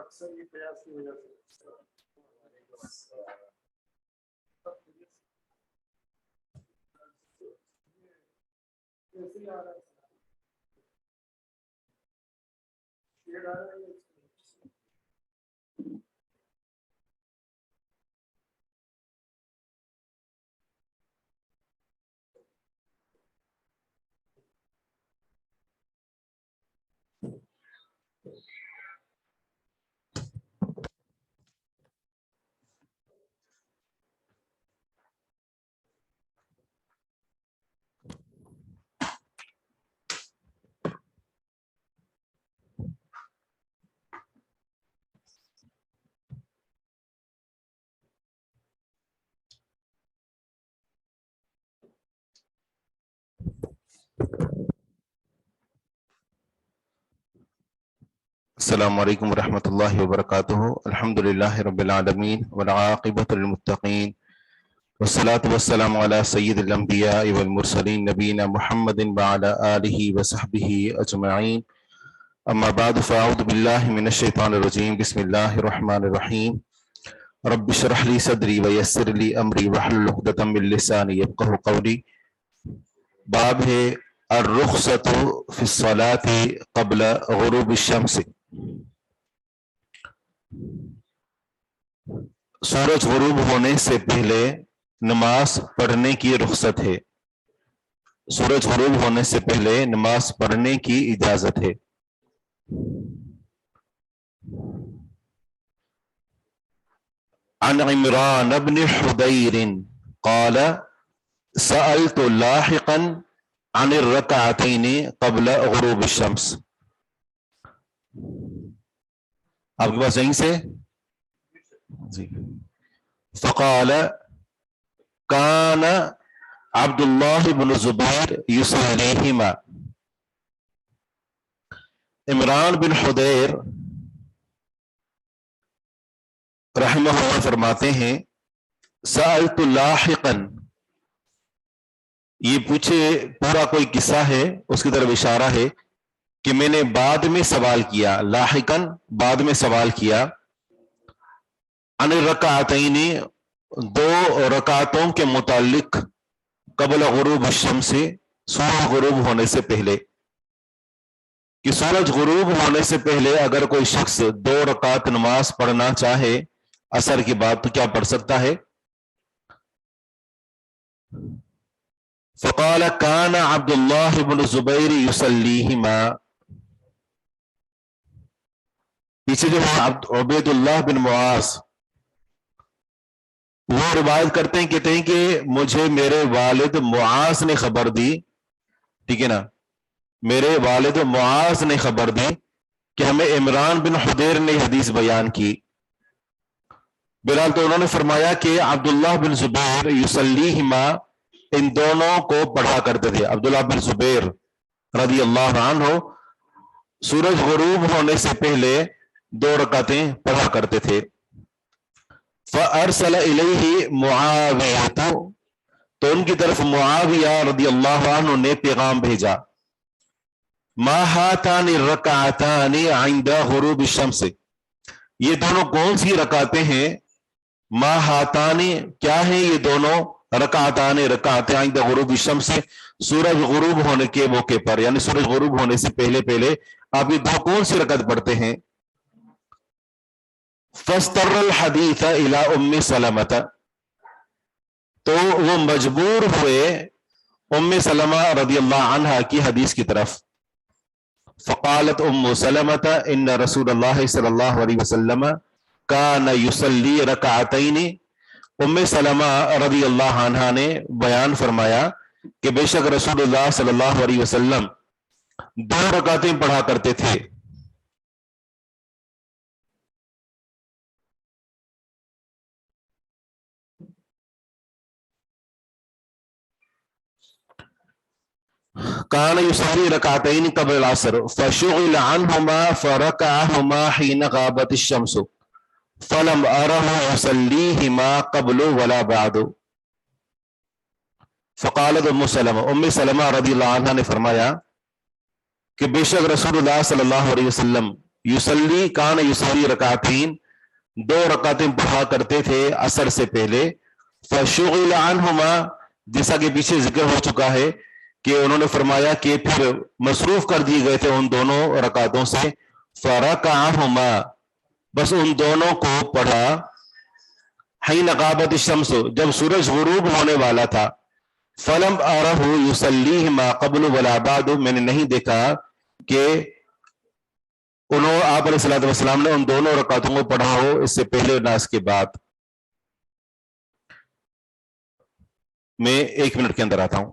اکثر یہ قیاس کی وجہ سے کیسے آ رہا ہے شیڈ آ رہا ہے السلام علیکم ورحمۃ اللہ وبرکاتہ. الحمد للہ رب العالمین والعاقبۃ للمتقین والصلاة والسلام علی سید الانبیاء والمرسلین نبینا محمد وعلی آلہ وصحبہ اجمعین. اما بعد فاعوذ باللہ من الشیطان الرجیم. بسم اللہ الرحمن الرحیم. رب اشرح لی صدری ویسر لی امری واحلل عقدۃ من لسانی یفقہوا قولی. باب ہے الرخصۃ فی الصلاۃ قبل غروب الشمس. سورج غروب ہونے سے پہلے نماز پڑھنے کی رخصت ہے. سورج غروب ہونے سے پہلے نماز پڑھنے کی اجازت ہے. عن عمران بن حدیر قال سألت لاحقا عن الرکعتین قبل غروب الشمس. آپ کے پاس یہیں سے جی. فقال کان عبد اللہ بن زبیر یصلیہما. عمران بن حدیر رحمہ اللہ فرماتے ہیں سألت لاحقا، یہ پوچھے پورا کوئی قصہ ہے اس کی طرف اشارہ ہے کہ میں نے بعد میں سوال کیا. لاحقاً بعد میں سوال کیا. عن الرکعتین، دو رکعتوں کے متعلق. قبل غروب الشمس، سورج غروب ہونے سے پہلے. کہ سورج غروب ہونے سے پہلے اگر کوئی شخص 2 رکعت نماز پڑھنا چاہے عصر کی بعد تو کیا پڑھ سکتا ہے؟ فقال کان عبد اللہ بن زبیر یصلیہما. پیچھے جو ہے عبید اللہ بن معاذ وہ روایت کرتے ہیں، کہتے ہیں کہ مجھے میرے والد معاذ نے خبر دی، ٹھیک ہے نا، میرے والد معاذ نے خبر دی کہ ہمیں عمران بن حدیر نے حدیث بیان کی. بہرحال تو انہوں نے فرمایا کہ عبداللہ بن زبیر یصلیہما، ان دونوں کو پڑھا کرتے تھے. عبداللہ بن زبیر رضی اللہ عنہ سورج غروب ہونے سے پہلے 2 رکعتیں پڑھا کرتے تھے. فارسل الیہ معاویہ، تو ان کی طرف معاویہ رضی اللہ عنہ نے پیغام بھیجا. ما ہاتان الرکعتان عند غروب الشمس، یہ دونوں کون سی رکعتیں ہیں؟ ما ہاتان، کیا ہیں یہ دونوں؟ رکعتان، رکعتیں عند غروب الشمس، سورج غروب ہونے کے موقع پر، یعنی سورج غروب ہونے سے پہلے پہلے آپ یہ 2 کون سی رکعت پڑھتے ہیں؟ فاستر الحدیث الی ام سلمۃ، تو وہ مجبور ہوئے ام سلمہ رضی اللہ عنہا کی حدیث کی طرف. فقالت ام سلمۃ ان رسول اللہ صلی اللہ علیہ وسلم کان یصلی رکعتین. ام سلمہ رضی اللہ عنہا نے بیان فرمایا کہ بے شک رسول اللہ صلی اللہ علیہ وسلم 2 رکعتیں پڑھا کرتے تھے. کان یصلی رکعتین قبل العصر فشغل عنہما فرکعہما حین غابت الشمس فلم ارہ یصلیہما قبل ولا بعد. فقالت ام سلمہ رضی اللہ عنہ نے فرمایا کہ بے شک رسول اللہ صلی اللہ علیہ وسلم یصلی کان یصلی رکعتین 2 رکعتیں پڑھا کرتے تھے عصر سے پہلے. فشغل عنہما جیسا کہ پیچھے ذکر ہو چکا ہے کہ انہوں نے فرمایا کہ پھر مصروف کر دیے گئے تھے ان دونوں رکعتوں سے. فرکعہما بس ان دونوں کو پڑھا حین غابت الشمس جب سورج غروب ہونے والا تھا. فلم ارہ یصلیہما قبل ولا بعد میں نے نہیں دیکھا کہ آپ علیہ الصلوۃ والسلام نے ان دونوں رکعتوں کو پڑھا ہو اس سے پہلے نہ اس کے بعد. میں 1 منٹ کے اندر آتا ہوں.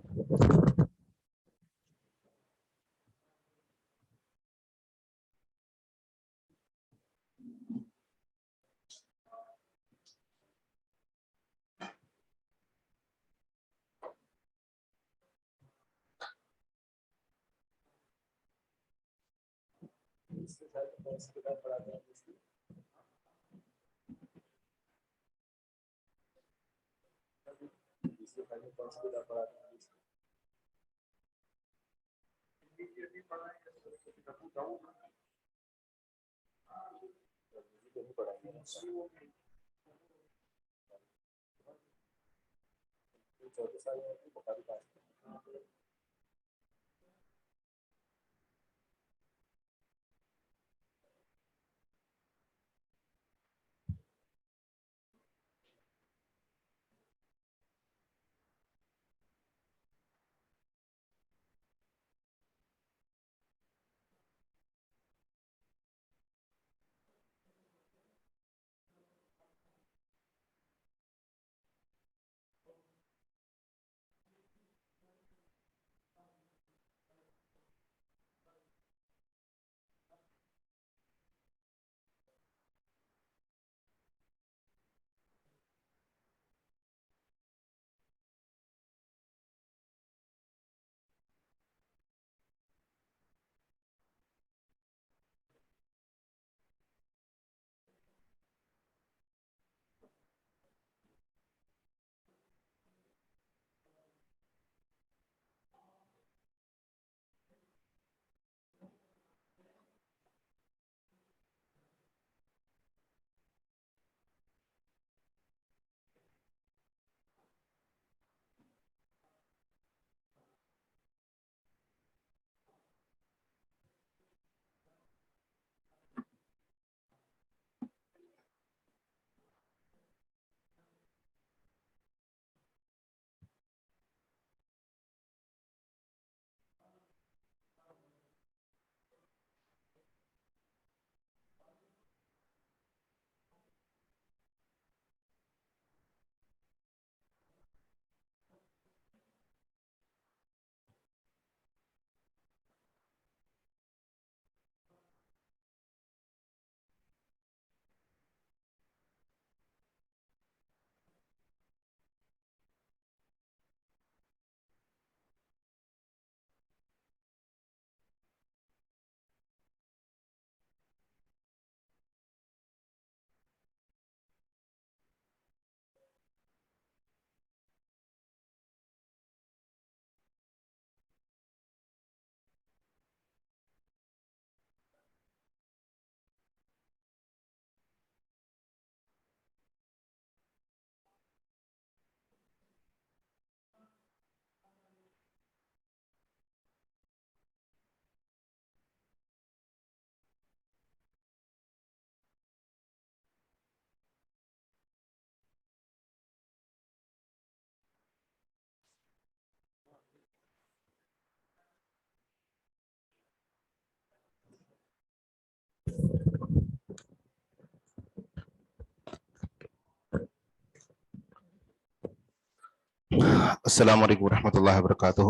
السلام علیکم ورحمۃ اللہ وبرکاتہ.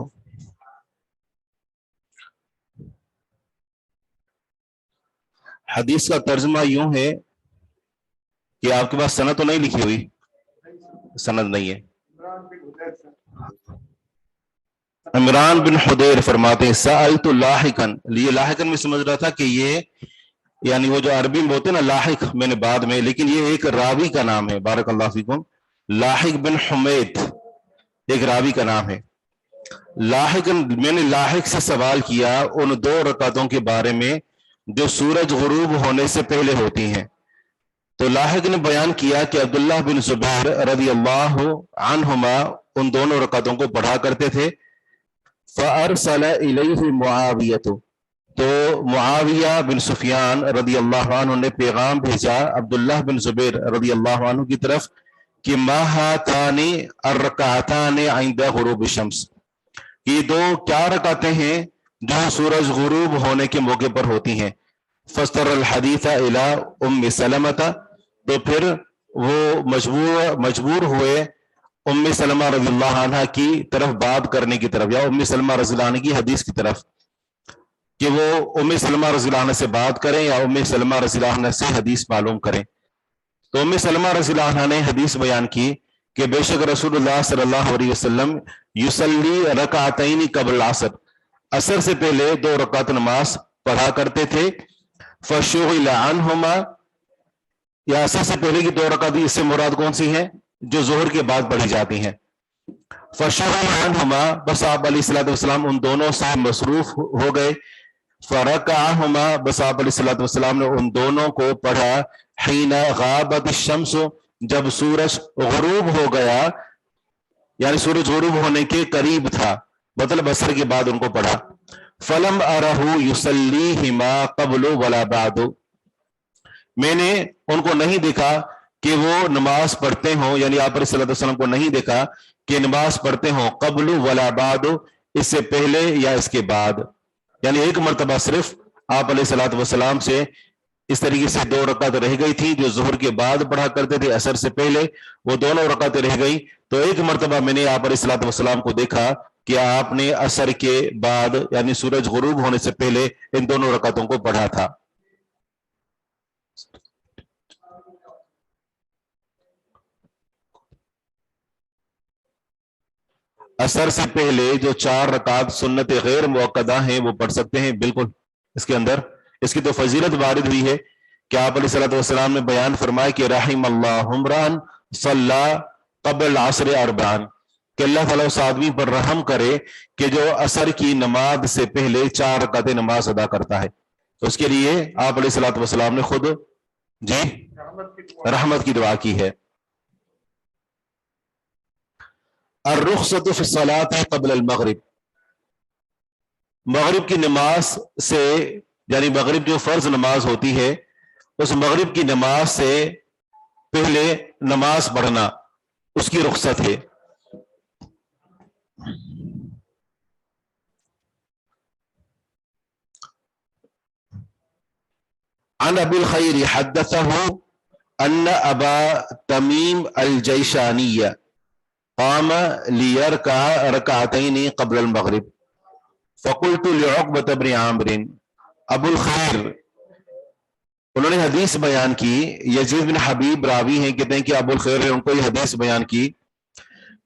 حدیث کا ترجمہ یوں ہے کہ آپ کے پاس سند تو نہیں لکھی ہوئی؟ سند نہیں ہے. عمران بن حدیر فرماتے ہیں سألت لاحقاً، یہ لاحقاً میں سمجھ رہا تھا کہ یہ یعنی وہ جو عربی میں ہوتے ہیں نا لاحق، میں نے بعد میں، لیکن یہ ایک راوی کا نام ہے، بارک اللہ فیکم، لاحق بن حمید ایک راوی کا نام ہے۔ لاحق، میں نے لاحق سے سوال کیا ان 2 رکعتوں کے بارے میں جو سورج غروب ہونے سے پہلے ہوتی ہیں، تو لاحق نے بیان کیا کہ عبداللہ بن زبیر رضی اللہ عنہما ان دونوں رکعتوں کو پڑھا کرتے تھے۔ فَأَرْسَلَ إِلَيْهِ مُعَاوِيَةُ، تو معاویہ بن سفیان رضی اللہ عنہ نے پیغام بھیجا عبداللہ بن زبیر رضی اللہ عنہ کی طرف کہ ما هاتان الرکعتان عند غروب الشمس، یہ 2 کیا رکعتیں ہیں جو سورج غروب ہونے کے موقع پر ہوتی ہیں۔ فَاسْتَرَ الْحَدِيثَ إِلَىٰ أُمِّ سَلَمَةَ، تو پھر وہ مجبور ہوئے ام سلمہ رضی اللہ عنہ کی طرف بات کرنے کی طرف، یا ام سلمہ رضی اللہ عنہ کی حدیث کی طرف، کہ وہ ام سلمہ رضی اللہ عنہ سے بات کریں یا ام سلمہ رضی اللہ عنہ سے حدیث معلوم کریں۔ تو ام سلمہ رضی اللہ عنہ نے حدیث بیان کی کہ بے شک رسول اللہ صلی اللہ علیہ وسلم یصلی رکعتین قبل العصر، عصر سے پہلے 2 رکعت نماز پڑھا کرتے تھے۔ فشغل عنہما، یا عصر سے پہلے کی 2 رکعت، اس سے مراد کون سی ہیں؟ جو ظہر کے بعد پڑھی جاتی ہیں۔ فشغل عنہما، بس آپ علیہ الصلوۃ والسلام ان دونوں سے مصروف ہو گئے۔ فرکعہما، بس آپ علیہ الصلوۃ والسلام نے ان دونوں کو پڑھا حین غابت الشمس، جب سورج غروب ہو گیا، یعنی سورج غروب ہونے کے قریب تھا، مطلب عصر کے بعد ان کو پڑھا۔ فلم ارہ یصلیہما قبل ولا بعد، میں نے ان کو نہیں دیکھا کہ وہ نماز پڑھتے ہوں، یعنی آپ علیہ الصلوۃ والسلام کو نہیں دیکھا کہ نماز پڑھتے ہوں قبل ولا بعد، اس سے پہلے یا اس کے بعد، یعنی ایک مرتبہ صرف آپ علیہ الصلوۃ والسلام سے اس طریقے سے 2 رکعت رہ گئی تھی جو ظہر کے بعد پڑھا کرتے تھے، عصر سے پہلے وہ دونوں رکعتیں رہ گئی، تو ایک مرتبہ میں نے آپ علیہ الصلوۃ والسلام کو دیکھا کہ آپ نے عصر کے بعد یعنی سورج غروب ہونے سے پہلے ان دونوں رکعتوں کو پڑھا تھا۔ عصر سے پہلے جو 4 رکعت سنت غیر مؤکدہ ہیں وہ پڑھ سکتے ہیں، بالکل اس کے اندر اس کی تو فضیلت وارد ہوئی ہے کہ آپ علیہ الصلوۃ والسلام نے بیان فرمایا کہ رحم اللہ عمران صلی قبل العصر 4، کہ اللہ تعالیٰ اس آدمی پر رحم کرے کہ جو عصر کی نماز سے پہلے 4 رکعتیں نماز ادا کرتا ہے، تو اس کے لیے آپ علیہ الصلوۃ والسلام نے خود جی رحمت کی دعا کی ہے۔ الرخصۃ فی الصلاۃ قبل المغرب، مغرب کی نماز سے، یعنی مغرب جو فرض نماز ہوتی ہے اس مغرب کی نماز سے پہلے نماز پڑھنا اس کی رخصت ہے۔ عن ابی الخیر حدثہ ان ابا تمیم الجیشانی قام لیرکع رکعتین قبل المغرب فقلت لعقبۃ بن عامر، ابو الخیر انہوں نے حدیث بیان کی، یزید بن حبیب راوی ہیں، کہتے ہیں کہ ابو الخیر نے ان کو یہ حدیث بیان کی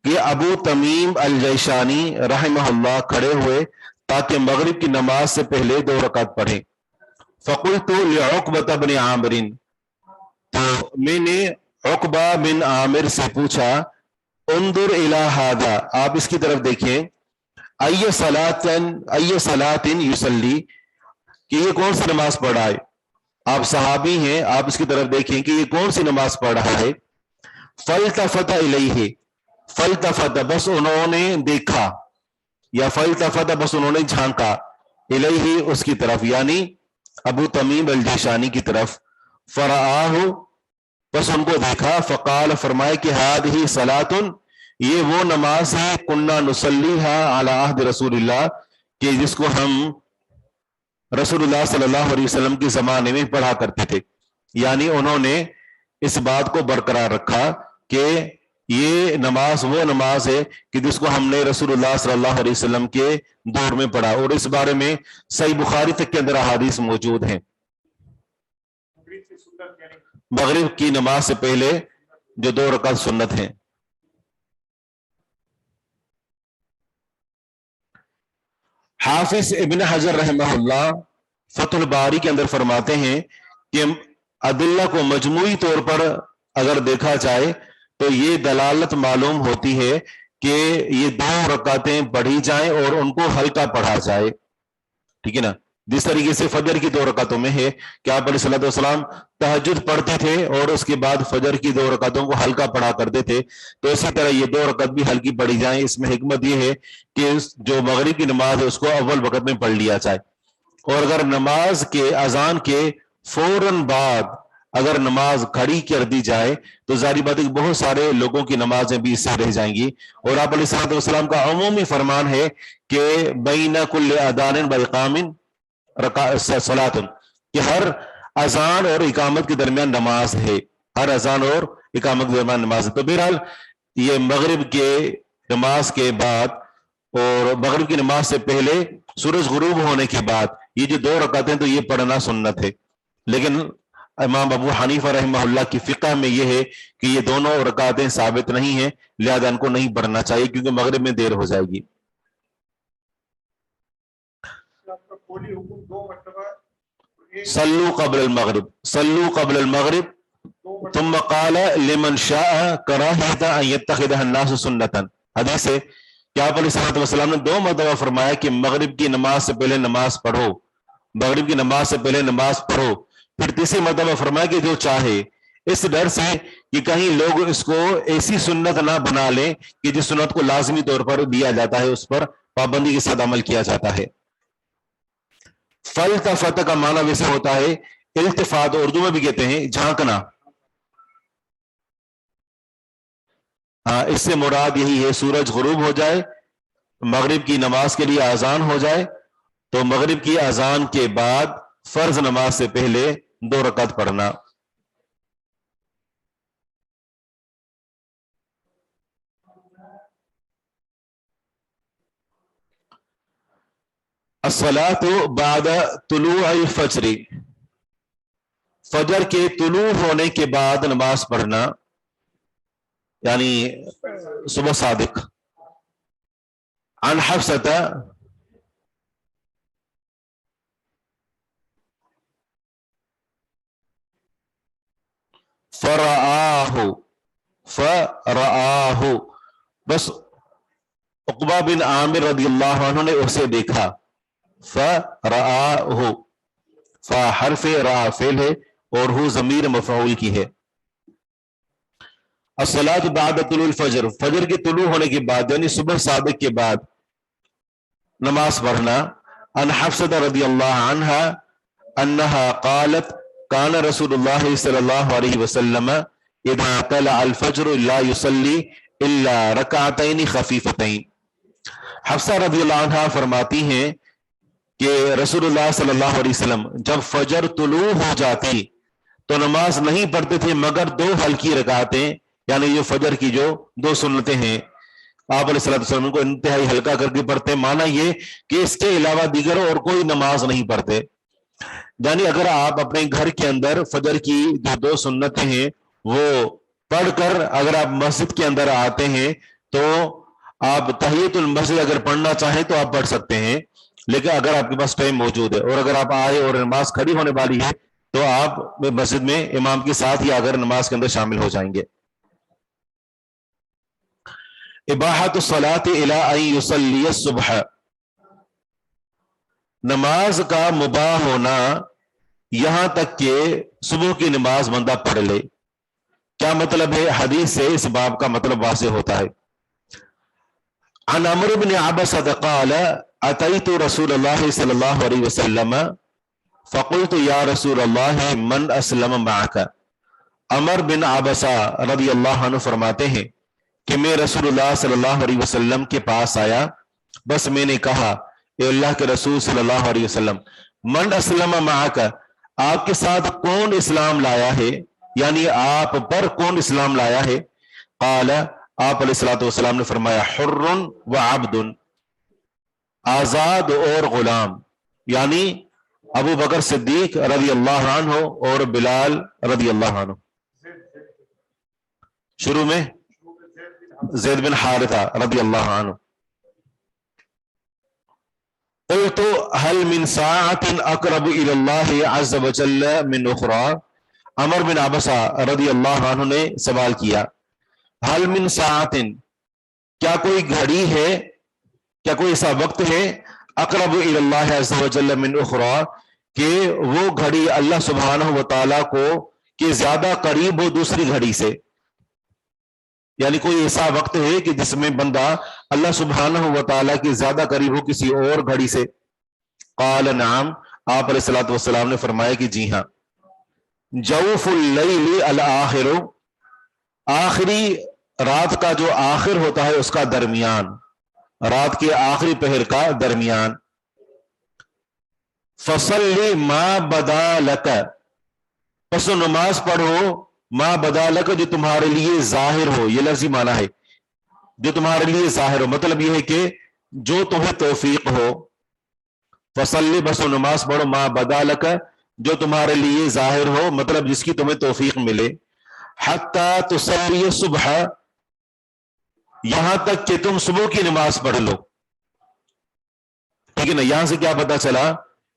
کہ ابو تمیم الجیشانی رحمہ اللہ کھڑے ہوئے تاکہ مغرب کی نماز سے پہلے 2 رکعت پڑھیں۔ فقلت لعقبۃ بن عامر، تو میں نے عقبہ بن عامر سے پوچھا انظر الی ھذا، آپ اس کی طرف دیکھیں، ای صلاۃ یصلی، کہ یہ کون سی نماز پڑھ رہا ہے، آپ صحابی ہیں، آپ اس کی طرف دیکھیں کہ یہ کون سی نماز پڑھ رہا ہے۔ فالتفت الیہ، فالتفت بس انہوں نے دیکھا، یا فالتفت بس انہوں نے جھانکا، الیہ اس کی طرف، یعنی ابو تمیم الجیشانی کی طرف، فرآہ بس ان کو دیکھا، فقال فرمائے کہ ہذہ صلاۃ، یہ وہ نماز ہے کنا نصلیھا علی عہد رسول اللہ، کہ جس کو ہم رسول اللہ صلی اللہ علیہ وسلم کے زمانے میں پڑھا کرتے تھے، یعنی انہوں نے اس بات کو برقرار رکھا کہ یہ نماز وہ نماز ہے کہ جس کو ہم نے رسول اللہ صلی اللہ علیہ وسلم کے دور میں پڑھا، اور اس بارے میں صحیح بخاری تک کے اندر احادیث موجود ہیں۔ مغرب کی نماز سے پہلے جو 2 رکعت سنت ہیں۔ حافظ ابن حجر رحمہ اللہ فتح الباری کے اندر فرماتے ہیں کہ ادلہ کو مجموعی طور پر اگر دیکھا جائے تو یہ دلالت معلوم ہوتی ہے کہ یہ 2 رکعتیں پڑھی جائیں اور ان کو ہلکا پڑھا جائے، ٹھیک ہے نا، جس طریقے سے فجر کی 2 رکعتوں میں ہے کہ آپ علیہ الصلوۃ والسلام تہجد پڑھتے تھے اور اس کے بعد فجر کی 2 رکعتوں کو ہلکا پڑھا کرتے تھے، تو اسی طرح یہ 2 رکعت بھی ہلکی پڑھی جائیں۔ اس میں حکمت یہ ہے کہ جو مغرب کی نماز ہے اس کو اول وقت میں پڑھ لیا جائے، اور اگر نماز کے اذان کے فوراً بعد اگر نماز کھڑی کر دی جائے تو ظاہری بات ہے کہ بہت سارے لوگوں کی نمازیں بھی اس سے رہ جائیں گی، اور آپ علیہ الصلوۃ والسلام کا عمومی فرمان ہے کہ بین کل اذان و اقام صلاۃ، کہ ہر اذان اور اقامت کے درمیان نماز ہے، ہر اذان اور اقامت کے درمیان نماز ہے۔ تو بہرحال یہ مغرب کے نماز کے بعد اور مغرب کی نماز سے پہلے سورج غروب ہونے کے بعد یہ جو 2 رکعتیں تو یہ پڑھنا سنت ہے، لیکن امام ابو حنیفہ رحمہ اللہ کی فقہ میں یہ ہے کہ یہ دونوں رکعتیں ثابت نہیں ہیں، لہذا ان کو نہیں پڑھنا چاہیے کیونکہ مغرب میں دیر ہو جائے گی۔ آپ کا کوئی حکم 2 مرتبہ صلو قبل المغرب، صلو قبل المغرب ثم قال لمن شاء کراہیۃ ان یتخذها الناس سنتا، حدیث ہے کہ آپ علیہ الصلوۃ والسلام نے 2 مرتبہ فرمایا کہ مغرب کی نماز سے پہلے نماز پڑھو، مغرب کی نماز سے پہلے نماز پڑھو، پھر تیسری مرتبہ فرمایا کہ جو چاہے، اس ڈر سے کہ کہیں لوگ اس کو ایسی سنت نہ بنا لیں کہ جس سنت کو لازمی طور پر دیا جاتا ہے اس پر پابندی کے ساتھ عمل کیا جاتا ہے۔ فلتفت کا معنی ویسے ہوتا ہے التفات، اردو میں بھی کہتے ہیں جھانکنا، اس سے مراد یہی ہے سورج غروب ہو جائے، مغرب کی نماز کے لیے اذان ہو جائے تو مغرب کی اذان کے بعد فرض نماز سے پہلے 2 رکعت پڑھنا۔ الصلاۃ بعد طلوع الفجر، فجر کے طلوع ہونے کے بعد نماز پڑھنا، یعنی صبح صادق۔ عن حفصۃ فرآہ، بس عقبہ بن عامر رضی اللہ عنہ نے اسے دیکھا، فرآہ، حرف را فعل ہے اور ہو ضمیر مفعول کی ہے۔ الصلاۃ بعد طلوع الفجر، فجر کے طلوع ہونے کے بعد یعنی صبح صادق کے بعد نماز پڑھنا۔ عن حفصۃ رضی اللہ عنہا انہا قالت کان رسول اللہ صلی اللہ علیہ وسلم اذا طلع الفجر لا يصلي الا رکعتین خفیفتین۔ حفصہ رضی اللہ عنہا فرماتی ہیں کہ رسول اللہ صلی اللہ علیہ وسلم جب فجر طلوع ہو جاتی تو نماز نہیں پڑھتے تھے مگر 2 ہلکی رکعتیں، یعنی جو فجر کی جو 2 سنتیں ہیں آپ علیہ الصلوۃ والسلام کو انتہائی ہلکا کر کے پڑھتے، مانا یہ کہ اس کے علاوہ دیگر اور کوئی نماز نہیں پڑھتے۔ یعنی اگر آپ اپنے گھر کے اندر فجر کی جو 2 سنتیں ہیں وہ پڑھ کر اگر آپ مسجد کے اندر آتے ہیں تو آپ تحیۃ المسجد اگر پڑھنا چاہیں تو آپ پڑھ سکتے ہیں، لیکن اگر آپ کے پاس ٹائم موجود ہے اور اگر آپ آئے اور نماز کھڑی ہونے والی ہے تو آپ مسجد میں امام کے ساتھ ہی اگر نماز کے اندر شامل ہو جائیں گے۔ اباحۃ الصلاۃ الی ان یصلی الصبح، نماز کا مباح ہونا یہاں تک کہ صبح کی نماز بندہ پڑھ لے۔ کیا مطلب ہے؟ حدیث سے اس باب کا مطلب واضح ہوتا ہے۔ عن عمرو بن عبسة قال اتيت رسول الله صلی اللہ علیہ وسلم فقلت یا رسول اللہ من اسلم معك۔ عمر بن عبسہ رضی اللہ عنہ فرماتے ہیں کہ میں رسول اللہ صلی اللہ علیہ وسلم کے پاس آیا، بس میں نے کہا اے اللہ کے رسول صلی اللہ علیہ وسلم من اسلم معك، آپ کے ساتھ کون اسلام لایا ہے، یعنی آپ پر کون اسلام لایا ہے؟ قال، آپ علیہ الصلوۃ والسلام نے فرمایا حر و عبد، آزاد اور غلام، یعنی ابو بکر صدیق رضی اللہ عنہ اور بلال رضی اللہ عنہ۔ شروع میں زید بن حارثہ رضی اللہ عنہ، قلت هل من ساعة اقرب الى الله عز وجل من اخرى؟ عمر بن عبسہ رضی اللہ عنہ نے سوال کیا، هل من ساعة، کیا کوئی گھڑی ہے، کیا کوئی ایسا وقت ہے، اقرب الی اللہ عز وجل من اخرى، کہ وہ گھڑی اللہ سبحانہ و تعالیٰ کو کہ زیادہ قریب ہو دوسری گھڑی سے، یعنی کوئی ایسا وقت ہے کہ جس میں بندہ اللہ سبحانہ و تعالیٰ کے زیادہ قریب ہو کسی اور گھڑی سے؟ قال نعم، آپ علیہ الصلوۃ والسلام نے فرمایا کہ جی ہاں، جوف اللیل الآخر، آخری رات کا جو آخر ہوتا ہے اس کا درمیان، رات کے آخری پہر کا درمیان، فصلی ما بدا لک، پس نماز پڑھو، ما بدا لک، جو تمہارے لیے ظاہر ہو، یہ لفظی معنی ہے، جو تمہارے لیے ظاہر ہو، مطلب یہ ہے کہ جو تمہیں توفیق ہو، فصلی، بس نماز پڑھو، ما بدا لک، جو تمہارے لیے ظاہر ہو، مطلب جس کی تمہیں توفیق ملے، حتی تصلی صبح، یہاں تک کہ تم صبح کی نماز پڑھ لو، ٹھیک ہے نا۔ یہاں سے کیا پتا چلا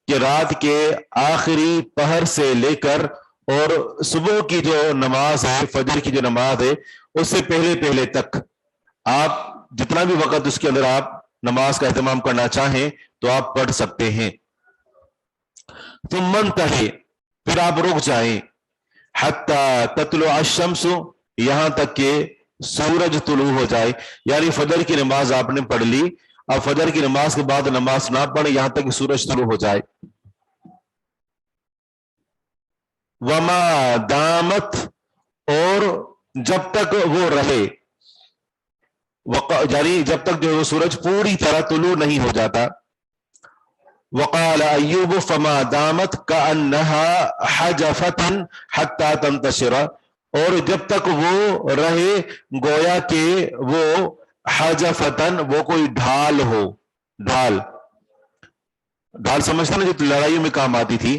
کہ رات کے آخری پہر سے لے کر اور صبح کی جو نماز ہے، فجر کی جو نماز ہے، اس سے پہلے پہلے تک آپ جتنا بھی وقت اس کے اندر آپ نماز کا اہتمام کرنا چاہیں تو آپ پڑھ سکتے ہیں۔ ثم انتہی، پھر آپ رک جائیں، حتی تطلع الشمس، یہاں تک کہ سورج طلوع ہو جائے، یعنی فجر کی نماز آپ نے پڑھ لی، اب فجر کی نماز کے بعد نماز نہ پڑھیں یہاں تک کہ سورج طلوع ہو جائے۔ وما دامت، اور جب تک وہ رہے، یعنی جب تک جو سورج پوری طرح طلوع نہیں ہو جاتا۔ وقال ایوب فما دامت کأنها حجفة حتى تنتشر، اور جب تک وہ رہے گویا کہ وہ حجفتن، وہ کوئی ڈھال ہو، ڈھال سمجھتے نا جو لڑائیوں میں کام آتی تھی،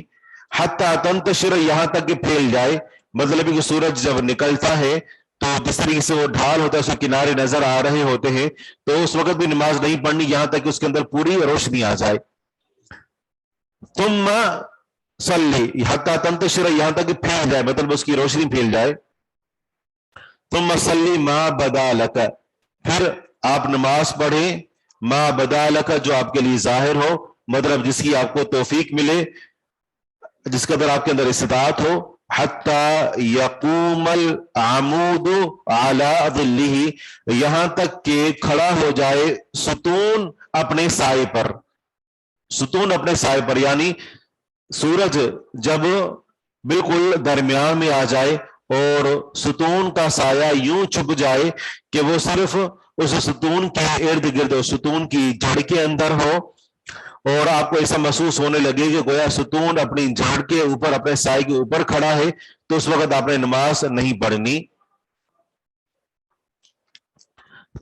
حتی تنتشر، یہاں تک کہ پھیل جائے، مطلب کہ سورج جب نکلتا ہے تو جس طریقے سے وہ ڈھال ہوتا ہے اس کے کنارے نظر آ رہے ہوتے ہیں، تو اس وقت بھی نماز نہیں پڑھنی یہاں تک کہ اس کے اندر پوری روشنی آ جائے۔ ثم صلی، حتی تنتشر، یہاں تک کہ پھیل جائے، مطلب اس کی روشنی پھیل جائے۔ ثم صلی ما بدا لک، پھر آپ نماز پڑھیں، ما بدا لک، جو آپ کے لیے ظاہر ہو، مطلب جس کی آپ کو توفیق ملے، جس کے اندر آپ کے اندر استطاعت ہو، حتی یقوم العمود علی ظلہ، یہاں تک کہ کھڑا ہو جائے ستون اپنے سائے پر، ستون اپنے سائے پر، یعنی سورج جب بالکل درمیان میں آ جائے اور ستون کا سایہ یوں چھپ جائے کہ وہ صرف اس ستون کے ارد گرد، ستون کی جڑ کے اندر ہو، اور آپ کو ایسا محسوس ہونے لگے کہ گویا ستون اپنی جڑ کے اوپر، اپنے سائے کے اوپر کھڑا ہے، تو اس وقت آپ نے نماز نہیں پڑھنی۔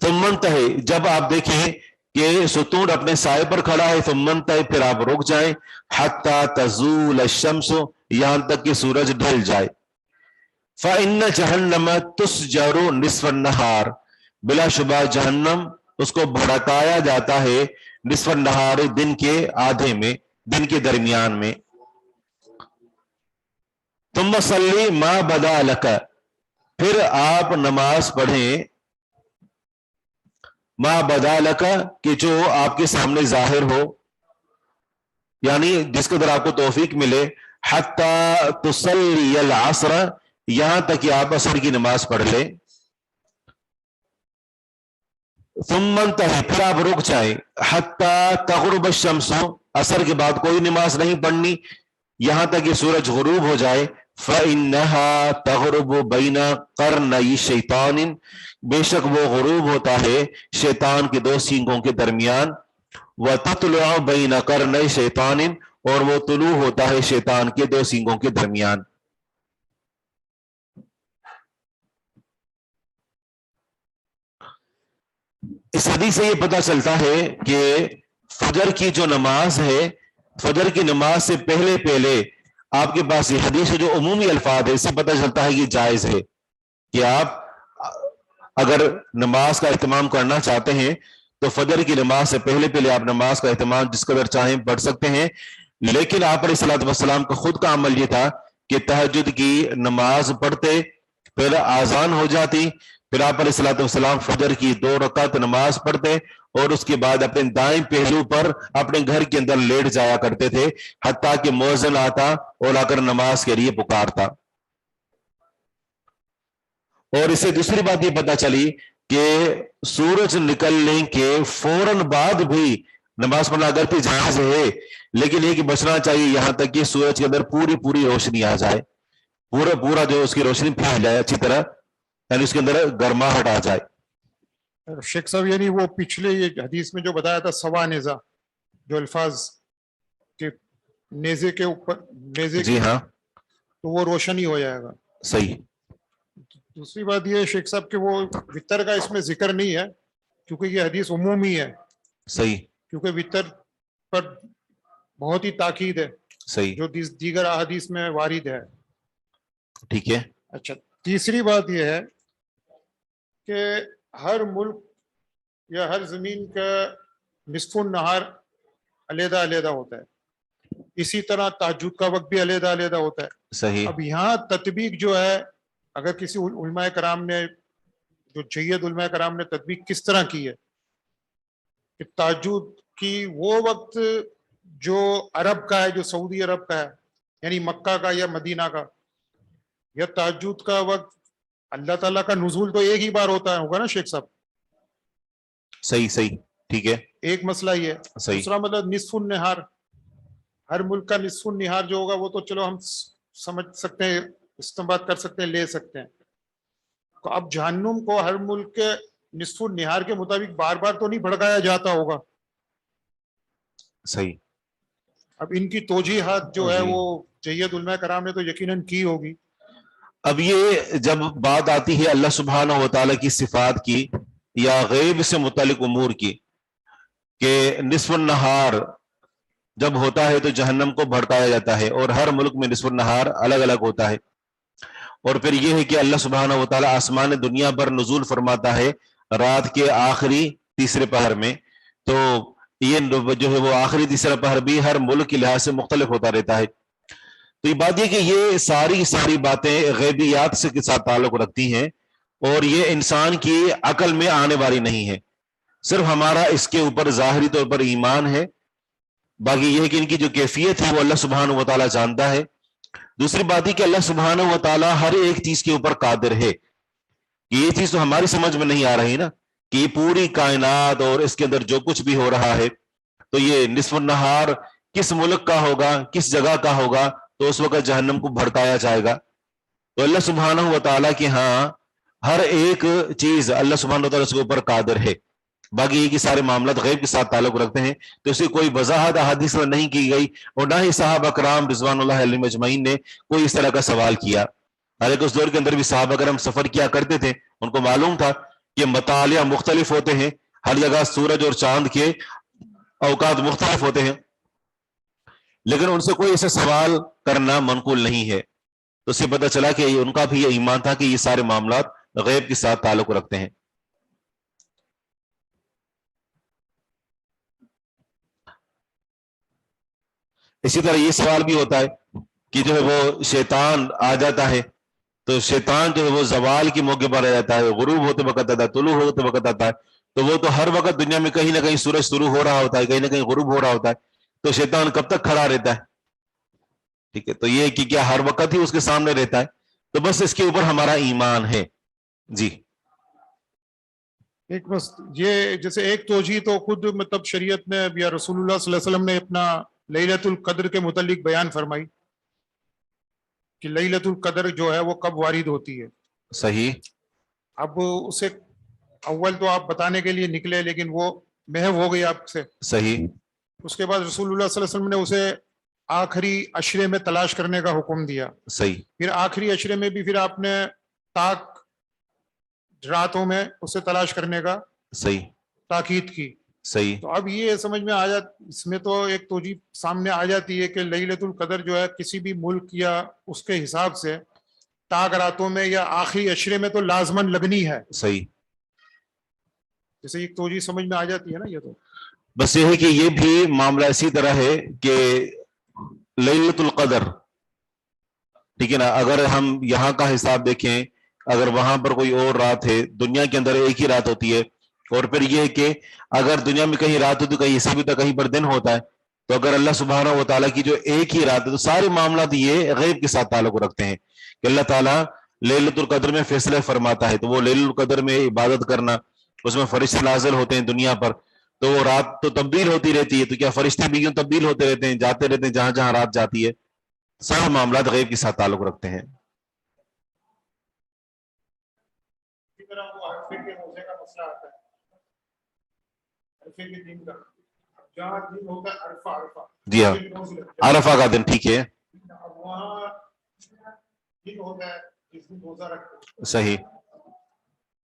ثم انتہی، جب آپ دیکھیں کہ ستون اپنے سائے پر کھڑا ہے، ثم انتہی، پھر آپ رک جائیں، حتی تزول الشمس، یہاں تک کہ سورج ڈھل جائے۔ فإن جہنم تسجر نصف النہار، بلا شبہ جہنم اس کو بھڑکایا جاتا ہے نصف النہار، دن کے آدھے میں، دن کے درمیان میں۔ ثم صلی ما بدا لک، پھر آپ نماز پڑھیں، ما بدا لک، کہ جو آپ کے سامنے ظاہر ہو، یعنی جس کے اندر آپ کو توفیق ملے، حتی تصلی العصر، یہاں تک کہ آپ عصر کی نماز پڑھ لیں۔ ثم انتہی، پھر آپ رک جائیں، حتی تغرب الشمس، عصر کے بعد کوئی نماز نہیں پڑھنی یہاں تک کہ سورج غروب ہو جائے۔ فإنها تغرب بین قرنی الشیطان، بے شک وہ غروب ہوتا ہے شیطان کے دو سینگوں کے درمیان۔ وتطلع بین قرنی الشیطان، اور وہ طلوع ہوتا ہے شیطان کے دو سینگوں کے درمیان۔ اس حدیث سے یہ پتہ چلتا ہے کہ فجر کی جو نماز ہے، فجر کی نماز سے پہلے پہلے آپ کے پاس یہ حدیث جو عمومی الفاظ ہے، اس سے پتہ چلتا ہے کہ جائز ہے کہ آپ اگر نماز کا اہتمام کرنا چاہتے ہیں تو فجر کی نماز سے پہلے پہلے آپ نماز کا اہتمام جس قدر چاہیں پڑھ سکتے ہیں. لیکن آپ علیہ الصلوۃ والسلام کا خود کا عمل یہ تھا کہ تہجد کی نماز پڑھتے، پہلے آذان ہو جاتی، پھر آپ علیہ الصلوۃ والسلام فجر کی 2 رکعت نماز پڑھتے اور اس کے بعد اپنے دائیں پہلو پر اپنے گھر کے اندر لیٹ جایا کرتے تھے حتیٰ کہ مؤذن آتا اور آ کر نماز کے لیے پکارتا. اور اس سے دوسری بات یہ پتہ چلی کہ سورج نکلنے کے فوراً بعد بھی نماز پڑھنا اگر بھی جائز ہے، لیکن یہ کہ بچنا چاہیے یہاں تک کہ سورج کے اندر پوری روشنی آ جائے، پورا جو اس کی روشنی پھیل جائے اچھی طرح، یعنی اس کے اندر گرماہٹ آ جائے. شیخ صاحب یعنی وہ پچھلے یہ حدیث میں جو بتایا تھا سوا نیزہ، جو الفاظ کہ نیزے کے اوپر نیزے جی ہاں تو وہ روشن ہی ہو جائے گا. صحیح. دوسری بات یہ ہے شیخ صاحب کہ وہ وطر کا اس میں ذکر نہیں ہے کیونکہ یہ حدیث عمومی ہے. صحیح. کیونکہ وطر پر بہت ہی تاکید ہے صحیح. جو دیگر احادیث میں وارد ہے. ٹھیک ہے. اچھا، تیسری بات یہ ہے کہ ہر ملک یا ہر زمین کا نصف النہار علیحدہ علیحدہ ہوتا ہے، اسی طرح تہجد کا وقت بھی علیحدہ علیحدہ ہوتا ہے. صحیح. اب یہاں تطبیق جو ہے، اگر کسی علماء کرام نے، جو جید علماء کرام نے تطبیق کس طرح کی ہے کہ تہجد کی وہ وقت جو عرب کا ہے، جو سعودی عرب کا ہے، یعنی مکہ کا یا مدینہ کا، یا تہجد کا وقت اللہ تعالیٰ کا نزول تو ایک ہی بار ہوگا نا شیخ صاحب. صحیح. ٹھیک ہے. ایک مسئلہ یہ ہے. صحیح. دوسرا مطلب نصف النہار، ہر ملک کا نصف النہار جو ہوگا وہ تو چلو ہم سمجھ سکتے ہیں، استنباط کر سکتے ہیں، لے سکتے ہیں. تو اب جہنم کو ہر ملک کے نصف النہار کے مطابق بار بار تو نہیں بھڑکایا جاتا ہوگا. صحیح. اب ان کی توجیحات جو ہے جی. وہ جید علماء کرام نے تو یقیناً کی ہوگی. اب یہ جب بات آتی ہے اللہ سبحانہ و تعالیٰ کی صفات کی یا غیب سے متعلق امور کی، کہ نصف النہار جب ہوتا ہے تو جہنم کو بھڑکایا جاتا ہے اور ہر ملک میں نصف النہار الگ الگ ہوتا ہے. اور پھر یہ ہے کہ اللہ سبحانہ و تعالیٰ آسمان دنیا پر نزول فرماتا ہے رات کے آخری تیسرے پہر میں، تو یہ جو ہے وہ آخری تیسرا پہر بھی ہر ملک کے لحاظ سے مختلف ہوتا رہتا ہے. تو یہ بات یہ کہ یہ ساری باتیں غیبیات سے کے ساتھ تعلق رکھتی ہیں اور یہ انسان کی عقل میں آنے والی نہیں ہے. صرف ہمارا اس کے اوپر ظاہری طور پر ایمان ہے، باقی یہ ہے کہ ان کی جو کیفیت ہے وہ اللہ سبحانہ و تعالیٰ جانتا ہے. دوسری بات ہے کہ اللہ سبحانہ و تعالیٰ ہر ایک چیز کے اوپر قادر ہے. یہ چیز تو ہماری سمجھ میں نہیں آ رہی نا کہ یہ پوری کائنات اور اس کے اندر جو کچھ بھی ہو رہا ہے، تو یہ نصف النہار کس ملک کا ہوگا، کس جگہ کا ہوگا، تو اس وقت جہنم کو بھڑکایا جائے گا. تو اللہ سبحانہ و تعالیٰ کے ہاں ہر ایک چیز اللہ سبحانہ و تعالیٰ اس کے اوپر قادر ہے. باقی یہ کہ سارے معاملات غیب کے ساتھ تعلق رکھتے ہیں، تو اس کی کوئی وضاحت احادیث میں نہیں کی گئی اور نہ ہی صحابہ کرام رضوان اللہ علیہم اجمعین نے کوئی اس طرح کا سوال کیا. حالانکہ اس دور کے اندر بھی صحابہ کرام سفر کیا کرتے تھے، ان کو معلوم تھا کہ مطالعہ مختلف ہوتے ہیں، ہر جگہ سورج اور چاند کے اوقات مختلف ہوتے ہیں، لیکن ان سے کوئی ایسا سوال کرنا منقول نہیں ہے. تو اس سے پتہ چلا کہ ان کا بھی یہ ایمان تھا کہ یہ سارے معاملات غیب کے ساتھ تعلق رکھتے ہیں. اسی طرح یہ سوال بھی ہوتا ہے کہ جو ہے وہ شیطان آ جاتا ہے، تو شیطان جو ہے وہ زوال کے موقع پر آ جاتا ہے، غروب ہوتے وقت آتا ہے، طلوع ہوتے وقت آتا ہے. تو وہ تو ہر وقت دنیا میں کہیں نہ کہیں سورج طلوع ہو رہا ہوتا ہے، کہیں نہ کہیں غروب ہو رہا ہوتا ہے. تو شیطان کب تک کھڑا رہتا ہے؟ ٹھیک ہے، تو یہ کہ کیا ہر وقت ہی اس کے سامنے رہتا ہے؟ تو بس اس کے اوپر ہمارا ایمان ہے. جی. ایک بس یہ جیسے ایک توجیہ تو خود مطلب شریعت میں یا رسول اللہ صلی اللہ علیہ وسلم نے اپنا لیلۃ القدر کے متعلق بیان فرمائی کہ لیلۃ القدر جو ہے وہ کب وارد ہوتی ہے. صحیح. اب اسے اول تو آپ بتانے کے لیے نکلے لیکن وہ محو ہو گئی آپ سے. صحیح. اس کے بعد رسول اللہ صلی اللہ علیہ وسلم نے اسے آخری عشرے میں تلاش کرنے کا حکم دیا. صحیح. پھر آخری عشرے میں بھی پھر آپ نے تاک راتوں میں اسے تلاش کرنے کا صحیح تاکید کی. صحیح. تو اب یہ سمجھ میں آ اس میں تو ایک توجیہ سامنے آ جاتی ہے کہ لیلۃ القدر جو ہے کسی بھی ملک یا اس کے حساب سے تاک راتوں میں یا آخری عشرے میں تو لازماً لگنی ہے. صحیح. جیسے ایک توجہ سمجھ میں آ جاتی ہے نا یہ تو. بس یہ ہے کہ یہ بھی معاملہ اسی طرح ہے کہ لیلۃ القدر، ٹھیک ہے نا، اگر ہم یہاں کا حساب دیکھیں، اگر وہاں پر کوئی اور رات ہے، دنیا کے اندر ایک ہی رات ہوتی ہے، اور پھر یہ ہے کہ اگر دنیا میں کہیں رات ہوتی ہے کہیں اسی بھی تک کہیں پر دن ہوتا ہے، تو اگر اللہ سبحانہ و تعالیٰ کی جو ایک ہی رات ہے تو سارے معاملات یہ غیب کے ساتھ تعلق رکھتے ہیں کہ اللہ تعالیٰ لیلۃ القدر میں فیصلے فرماتا ہے، تو وہ لیلۃ القدر میں عبادت کرنا، اس میں فرشتے نازل ہوتے ہیں دنیا پر، تو وہ رات تو تبدیل ہوتی رہتی ہے، تو کیا فرشتے بھی کیوں تبدیل ہوتے رہتے ہیں، جاتے رہتے ہیں جہاں جہاں رات جاتی ہے، سارے معاملات غیب کے ساتھ تعلق رکھتے ہیں. اسی طرح وہ عرفے کے روزے کا مسئلہ آتا ہے، عرفے کے دن کا، جہاں دن ہوتا ہے عرفہ جی ہاں، عرفہ کا دن، ٹھیک ہے، اب وہاں دن ہوتا ہے جس دن روزہ رکھتے ہیں، صحیح،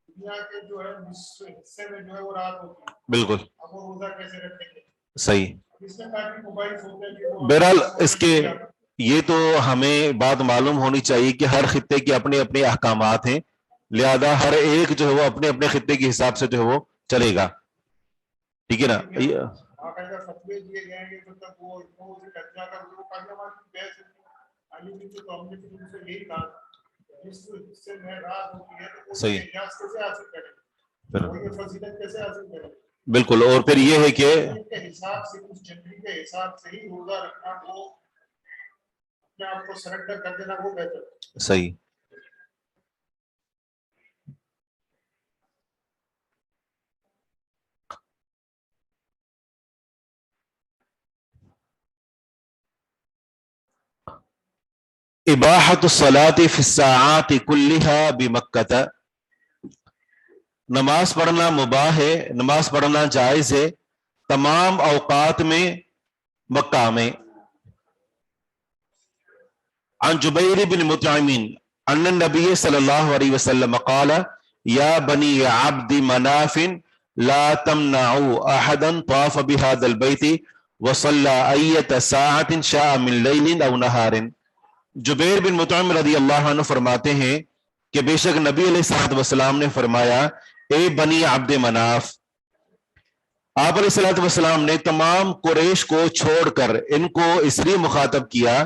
دنیا کے جو ہے حصے میں جو ہے وہ رات ہوتی ہے، بالکل اب وہ روزہ کیسے رکھیں گے؟ صحیح. اس میں کافی موبائل ہوتے ہیں کہ وہ بہرحال اس کے یہ تو ہمیں بات معلوم ہونی چاہیے کہ ہر خطے کے اپنے اپنے احکامات ہیں، لہذا ہر ایک جو ہے وہ اپنے اپنے خطے کے حساب سے جو ہے وہ چلے گا، ٹھیک ہے نا. باقاعدہ فتوے دیے گئے ہیں کہ تک وہ کچا کا وہ پارلیمان کی بحث ہوتی ہے، تو ہم نے ان سے یہی کہا جس سے میں رات ہوتی ہے تو وہ صحیح، اعجاز کیسے حاصل کریں، وہ یہ فضیلت کیسے حاصل کریں؟ بالکل. اور پھر یہ ہے کہ کے حساب سے اس جنوری کے حساب سے ہی روزہ رکھنا، وہ اپنے آپ کو سرنڈر کر دینا وہ بہتر ہے. صحیح. اباحۃ الصلاۃ فی الساعات کلھا بمکہ، نماز پڑھنا مباح ہے، نماز پڑھنا جائز ہے تمام اوقات میں مکہ میں. عن جبیر بن مطعم ان النبی صلی اللہ علیہ وسلم قال یا بنی عبد مناف لا تمنعوا احدا طاف بهذا البيت وصلى ایۃ ساعۃ شاء من لیل او نہار. جبیر بن مطعم رضی اللہ عنہ فرماتے ہیں کہ بے شک نبی علیہ الصلوۃ والسلام نے فرمایا، اے بنی عبد مناف، آپ علیہ الصلوۃ والسلام نے تمام قریش کو چھوڑ کر ان کو اس لیے مخاطب کیا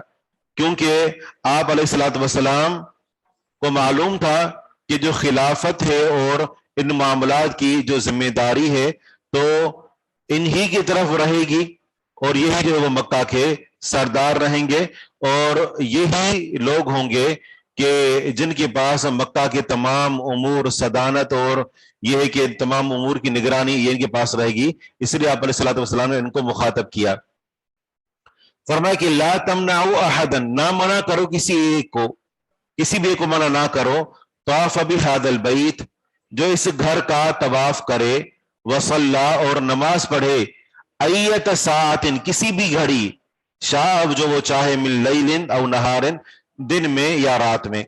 کیونکہ آپ علیہ الصلوۃ والسلام کو معلوم تھا کہ جو خلافت ہے اور ان معاملات کی جو ذمہ داری ہے تو انہی کی طرف رہے گی، اور یہی جو وہ مکہ کے سردار رہیں گے، اور یہی لوگ ہوں گے کہ جن کے پاس مکہ کے تمام امور صدانت اور یہ ہے کہ تمام امور کی نگرانی یہ ان کے پاس رہے گی. اس لیے آپ علیہ الصلوۃ والسلام نے ان کو مخاطب کیا. فرمایا کہ لا تمنعوا احدا، نہ منع کرو کسی ایک کو، کسی بھی ایک کو منع نہ کرو، طاف بهذا البیت، جو اس گھر کا طواف کرے، وصلی اور نماز پڑھے، ایۃ ساعۃ کسی بھی گھڑی، شاء جو وہ چاہے، من لیل او نہار دن میں یا رات میں.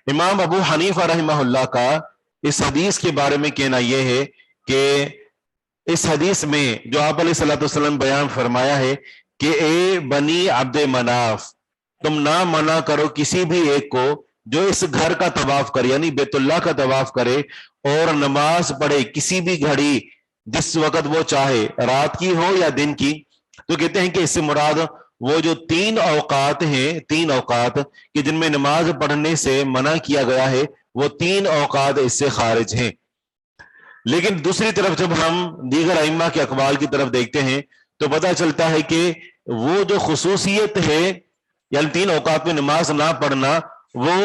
امام ابو حنیفہ رحمہ اللہ کا اس حدیث کے بارے میں کہنا یہ ہے کہ اس حدیث میں جو آپ علیہ الصلوۃ والسلام بیان فرمایا ہے کہ اے بنی عبد مناف، تم نہ منع کرو کسی بھی ایک کو جو اس گھر کا طواف کرے، یعنی بیت اللہ کا طواف کرے اور نماز پڑھے کسی بھی گھڑی جس وقت وہ چاہے، رات کی ہو یا دن کی. تو کہتے ہیں کہ اس سے مراد وہ جو تین اوقات ہیں، تین اوقات کہ جن میں نماز پڑھنے سے منع کیا گیا ہے، وہ تین اوقات اس سے خارج ہیں. لیکن دوسری طرف جب ہم دیگر ائمہ کے اقوال کی طرف دیکھتے ہیں تو پتہ چلتا ہے کہ وہ جو خصوصیت ہے، یعنی تین اوقات میں نماز نہ پڑھنا، وہ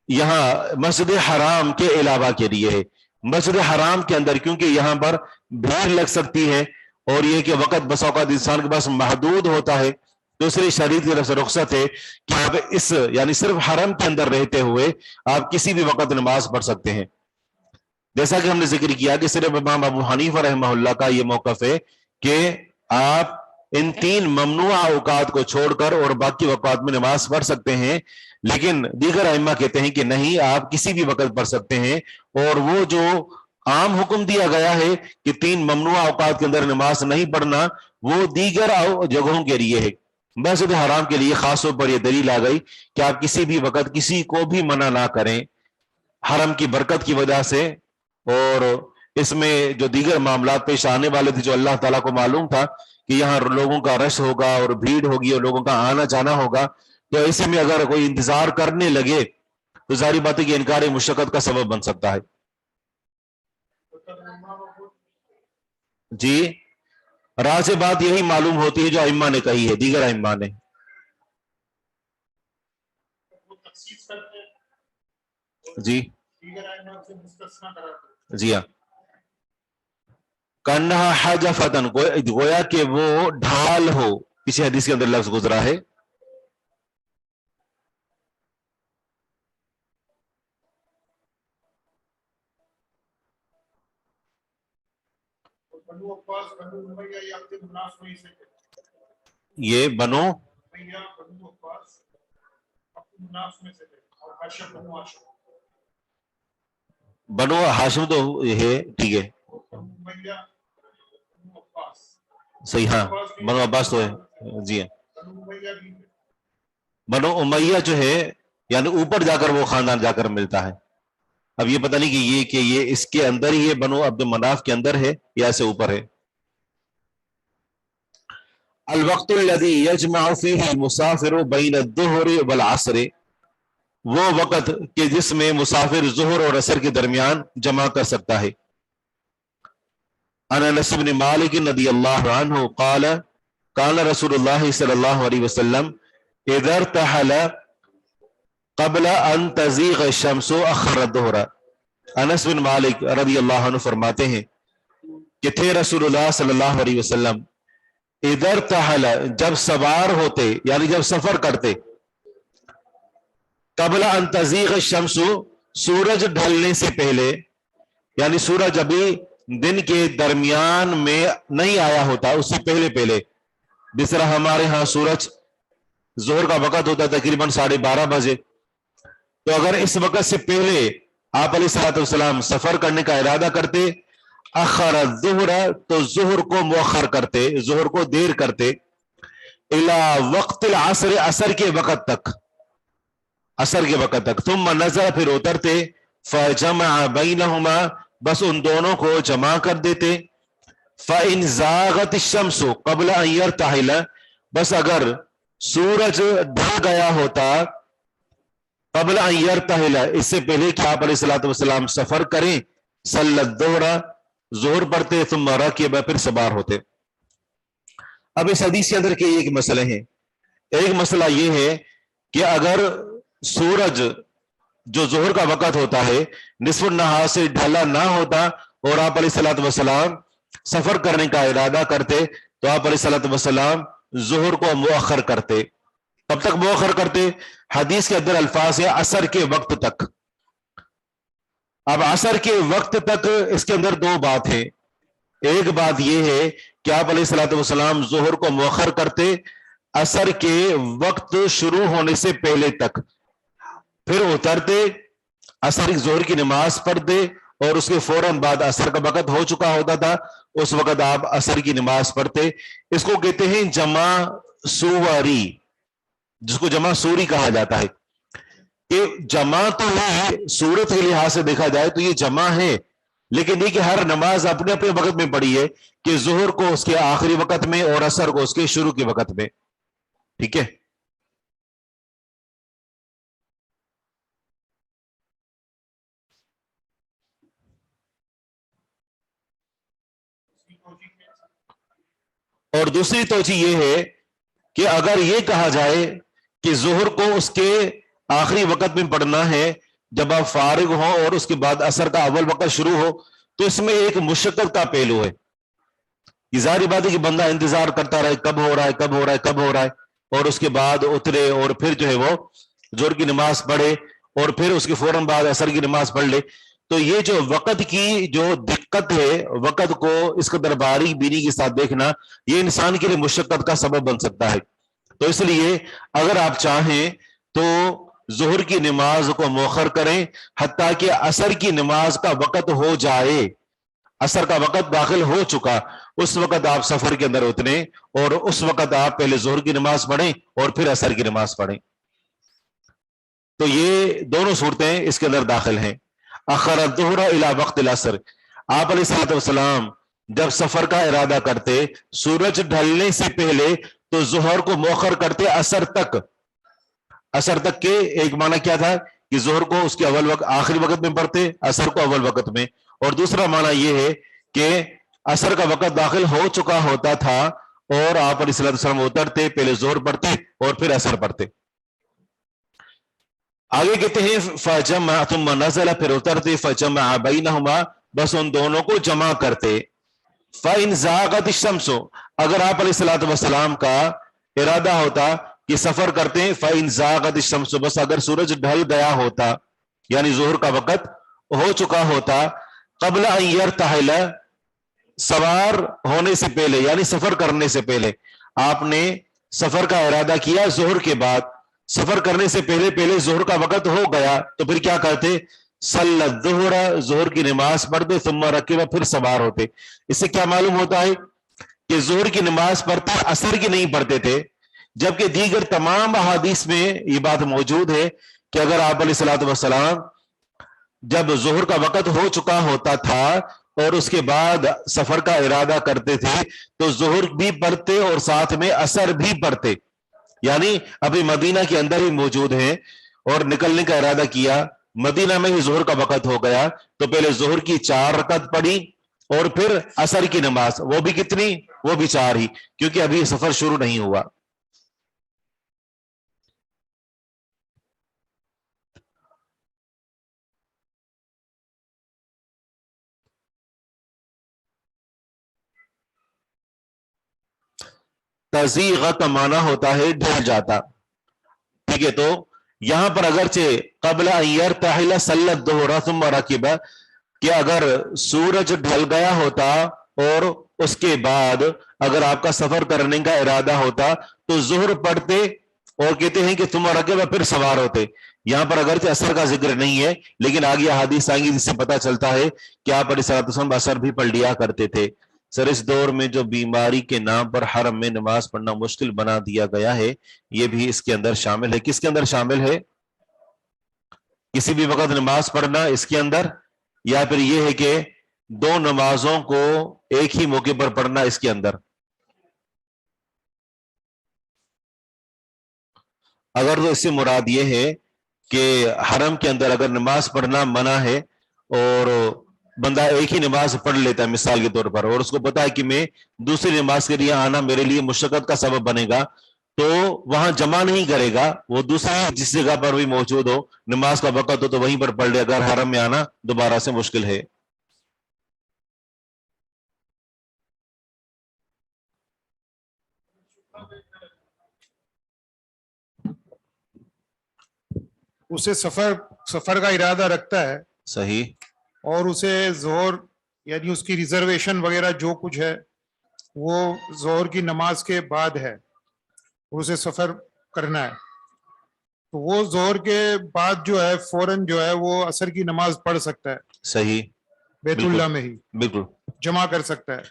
یہاں مسجد حرام کے علاوہ کے لیے ہے. مسجد حرام کے اندر کیونکہ یہاں پر بھیڑ لگ سکتی ہے اور یہ کہ وقت بس اوقات انسان کے پاس محدود ہوتا ہے، دوسری شریعت کی طرف سے رخصت ہے کہ آپ اس یعنی صرف حرم کے اندر رہتے ہوئے آپ کسی بھی وقت نماز پڑھ سکتے ہیں. جیسا کہ ہم نے ذکر کیا کہ صرف امام ابو حنیفہ رحمہ اللہ کا یہ موقف ہے کہ آپ ان تین ممنوع اوقات کو چھوڑ کر اور باقی اوقات میں نماز پڑھ سکتے ہیں، لیکن دیگر ائمہ کہتے ہیں کہ نہیں، آپ کسی بھی وقت پڑھ سکتے ہیں. اور وہ جو عام حکم دیا گیا ہے کہ تین ممنوع اوقات کے اندر نماز نہیں پڑھنا، وہ دیگر جگہوں کے لیے ہے. مسجد حرام کے لیے خاص طور پر یہ دلیل آ گئی کہ آپ کسی بھی وقت کسی کو بھی منع نہ کریں حرم کی برکت کی وجہ سے. اور اس میں جو دیگر معاملات پیش آنے والے تھے جو اللہ تعالیٰ کو معلوم تھا کہ یہاں لوگوں کا رش ہوگا اور بھیڑ ہوگی اور لوگوں کا آنا جانا ہوگا، تو ایسے میں اگر کوئی انتظار کرنے لگے تو ظاہری بات ہے کہ انکار مشقت کا سبب بن سکتا ہے۔ جی راہ سے بات یہی معلوم ہوتی ہے جو ائمہ نے کہی ہے، دیگر ائمہ نے۔ جی جی ہاں، کانہا حاجفتن، گویا کہ وہ ڈھال ہو، کسی حدیث کے اندر لفظ گزرا ہے۔ یہ بنو بنو ہاشم تو ہے، ٹھیک ہے صحیح، ہاں بنو عباس تو ہے، جی ہاں۔ بنو امیہ جو ہے یعنی اوپر جا کر وہ خاندان جا کر ملتا ہے۔ اب یہ پتہ نہیں کہ یہ اس کے اندر ہی ہے، بنو عبد مناف کے اندر ہے یا اسے اوپر ہے۔ الوقت الذي يجمع فيه المسافر بين الظهر والعصر، وہ وقت کہ جس میں مسافر ظہر اور عصر کے درمیان جمع کر سکتا ہے۔ عن انس بن مالک رضی اللہ عنہ قال قال رسول اللہ صلی اللہ علیہ وسلم اذا ارتحل قبل ان تزیغ الشمس اخر الظہر۔ انس بن مالک رضی اللہ عنہ فرماتے ہیں کہ تھے رسول اللہ صلی اللہ علیہ وسلم اذا ارتحل، جب سوار ہوتے یعنی جب سفر کرتے، قبل ان تزیغ الشمس، سورج ڈھلنے سے پہلے، یعنی سورج ابھی دن کے درمیان میں نہیں آیا ہوتا، اس سے پہلے پہلے، جس طرح ہمارے ہاں سورج ظہر کا وقت ہوتا ہے تقریباً 12:30 بجے، تو اگر اس وقت سے پہلے آپ علیہ الصلوۃ والسلام سفر کرنے کا ارادہ کرتے، اخر الظہر، تو ظہر کو مؤخر کرتے، ظہر کو دیر کرتے، الی وقت العصر، عصر کے وقت تک، عصر کے وقت تک، ثم نزل، پھر اترتے، فجمع بینہما، بس ان دونوں کو جمع کر دیتے، فإن زاغت الشمس قبل ان يرتحل، بس اگر سورج ڈھل گیا ہوتا قبل ان يرتحل، اس سے پہلے کہ آپ علیہ الصلوۃ والسلام سفر کریں، صلی الظہر، ظہر پڑھتے، ثم رکب، پھر سوار ہوتے۔ اب اس حدیث کے اندر کے ایک مسئلے ہیں۔ ایک مسئلہ یہ ہے کہ اگر سورج جو ظہر کا وقت ہوتا ہے نصف النہار سے ڈھلا نہ ہوتا اور آپ علیہ الصلوۃ والسلام سفر کرنے کا ارادہ کرتے، تو آپ علیہ الصلوۃ والسلام ظہر کو مؤخر کرتے۔ کب تک مؤخر کرتے؟ حدیث کے اندر الفاظ ہے عصر کے وقت تک۔ اب عصر کے وقت تک اس کے اندر دو بات ہیں۔ ایک بات یہ ہے کہ آپ علیہ الصلوۃ والسلام ظہر کو مؤخر کرتے عصر کے وقت شروع ہونے سے پہلے تک، پھر اترتے، عصر ظہر کی نماز پڑھتے، اور اس کے فوراً بعد عصر کا وقت ہو چکا ہوتا تھا، اس وقت آپ عصر کی نماز پڑھتے۔ اس کو کہتے ہیں جمع سوری، جس کو جمع سوری کہا جاتا ہے۔ کہ جمع تو ہے، صورت کے لحاظ سے دیکھا جائے تو یہ جمع ہے، لیکن یہ کہ ہر نماز اپنے اپنے وقت میں پڑھی ہے، کہ ظہر کو اس کے آخری وقت میں اور عصر کو اس کے شروع کے وقت میں، ٹھیک ہے۔ اور دوسری توجہ یہ ہے کہ اگر یہ کہا جائے کہ ظہر کو اس کے آخری وقت میں پڑھنا ہے جب آپ فارغ ہوں اور اس کے بعد عصر کا اول وقت شروع ہو، تو اس میں ایک مشقت کا پہلو ہے۔ یہ ظاہری بات ہے کہ بندہ انتظار کرتا رہے کب ہو رہا ہے کب ہو رہا ہے کب ہو رہا ہے، اور اس کے بعد اترے اور پھر جو ہے وہ ظہر کی نماز پڑھے اور پھر اس کے فوراً بعد عصر کی نماز پڑھ لے۔ تو یہ جو وقت کی جو دقت ہے، وقت کو اس قدر باریک بینی کے ساتھ دیکھنا، یہ انسان کے لیے مشقت کا سبب بن سکتا ہے۔ تو اس لیے اگر آپ چاہیں تو ظہر کی نماز کو مؤخر کریں حتیٰ کہ عصر کی نماز کا وقت ہو جائے، عصر کا وقت داخل ہو چکا، اس وقت آپ سفر کے اندر اتریں اور اس وقت آپ پہلے ظہر کی نماز پڑھیں اور پھر عصر کی نماز پڑھیں۔ تو یہ دونوں صورتیں اس کے اندر داخل ہیں۔ اخر الظہر الی وقت العصر، آپ علیہ الصلوۃ والسلام جب سفر کا ارادہ کرتے سورج ڈھلنے سے پہلے تو ظہر کو مؤخر کرتے اثر تک. اثر تک کے ایک معنی کیا تھا کہ ظہر کو اس کے اول وقت آخری وقت میں پڑھتے, اثر کو اول وقت میں. اور دوسرا معنی یہ ہے کہ اثر کا وقت داخل ہو چکا ہوتا تھا اور آپ علیہ الصلوۃ والسلام اترتے, پہلے ظہر پڑھتے اور پھر اثر پڑھتے. آگے کہتے ہیں فجمع ثم نزل, پھر اترتے فجمع بینہما, بس ان دونوں کو جمع کرتے. فإن زاغت الشمس, اگر آپ علیہ الصلوۃ والسلام کا ارادہ ہوتا کہ سفر کرتے ہیں, فإن زاغت الشمس, بس اگر سورج ڈھل گیا ہوتا یعنی ظہر کا وقت ہو چکا ہوتا, قبل ان یرتحل, سوار ہونے سے پہلے یعنی سفر کرنے سے پہلے. آپ نے سفر کا ارادہ کیا ظہر کے بعد, سفر کرنے سے پہلے ظہر کا وقت ہو گیا تو پھر کیا کرتے, صلی الظہر, ظہر کی نماز پڑھتے, ثم رکب, پھر سوار ہوتے. اس سے کیا معلوم ہوتا ہے کہ ظہر کی نماز پڑھتے عصر کی نہیں پڑھتے تھے, جبکہ دیگر تمام احادیث میں یہ بات موجود ہے کہ اگر آپ علیہ الصلوۃ والسلام جب ظہر کا وقت ہو چکا ہوتا تھا اور اس کے بعد سفر کا ارادہ کرتے تھے تو ظہر بھی پڑھتے اور ساتھ میں عصر بھی پڑھتے. یعنی ابھی مدینہ کے اندر ہی موجود ہیں اور نکلنے کا ارادہ کیا, مدینہ میں ہی ظہر کا وقت ہو گیا تو پہلے ظہر کی 4 رکعت پڑھی اور پھر عصر کی نماز, وہ بھی کتنی, وہ بھی 4 ہی, کیونکہ ابھی سفر شروع نہیں ہوا. تزیغ کا معنی ہوتا ہے ڈھل جاتا. ٹھیک ہے, تو یہاں پر اگرچہ قبل ان یرتحل صلی الظہر ثم رکب, کہ اگر سورج ڈھل گیا ہوتا اور اس کے بعد اگر آپ کا سفر کرنے کا ارادہ ہوتا تو ظہر پڑھتے اور کہتے ہیں کہ ثم رکب, پھر سوار ہوتے. یہاں پر اگرچہ عصر کا ذکر نہیں ہے لیکن آگے حدیث آئیں گی جس سے پتہ چلتا ہے کہ آپ علیہ الصلوۃ والسلام عصر بھی پڑھ لیا کرتے تھے. سر اس دور میں جو بیماری کے نام پر حرم میں نماز پڑھنا مشکل بنا دیا گیا ہے, یہ بھی اس کے اندر شامل ہے. کس کے اندر شامل ہے؟ کسی بھی وقت نماز پڑھنا اس کے اندر, یا پھر یہ ہے کہ 2 نمازوں کو ایک ہی موقع پر پڑھنا اس کے اندر؟ اگر تو اس سے مراد یہ ہے کہ حرم کے اندر اگر نماز پڑھنا منع ہے اور بندہ ایک ہی نماز پڑھ لیتا ہے مثال کے طور پر, اور اس کو پتا ہے کہ میں دوسری نماز کے لیے آنا میرے لیے مشقت کا سبب بنے گا, تو وہاں جمع نہیں کرے گا, وہ دوسری جس جگہ پر بھی موجود ہو نماز کا وقت ہو تو وہیں پر پڑھ لے, اگر حرم میں آنا دوبارہ سے مشکل ہے. اسے سفر کا ارادہ رکھتا ہے صحیح, اور اسے ظہر یعنی اس کی ریزرویشن وغیرہ جو کچھ ہے وہ ظہر کی نماز کے بعد ہے, اسے سفر کرنا ہے, تو وہ ظہر کے بعد جو ہے فوراً جو ہے وہ عصر کی نماز پڑھ سکتا ہے. صحیح, بیت اللہ میں ہی بالکل جمع کر سکتا ہے.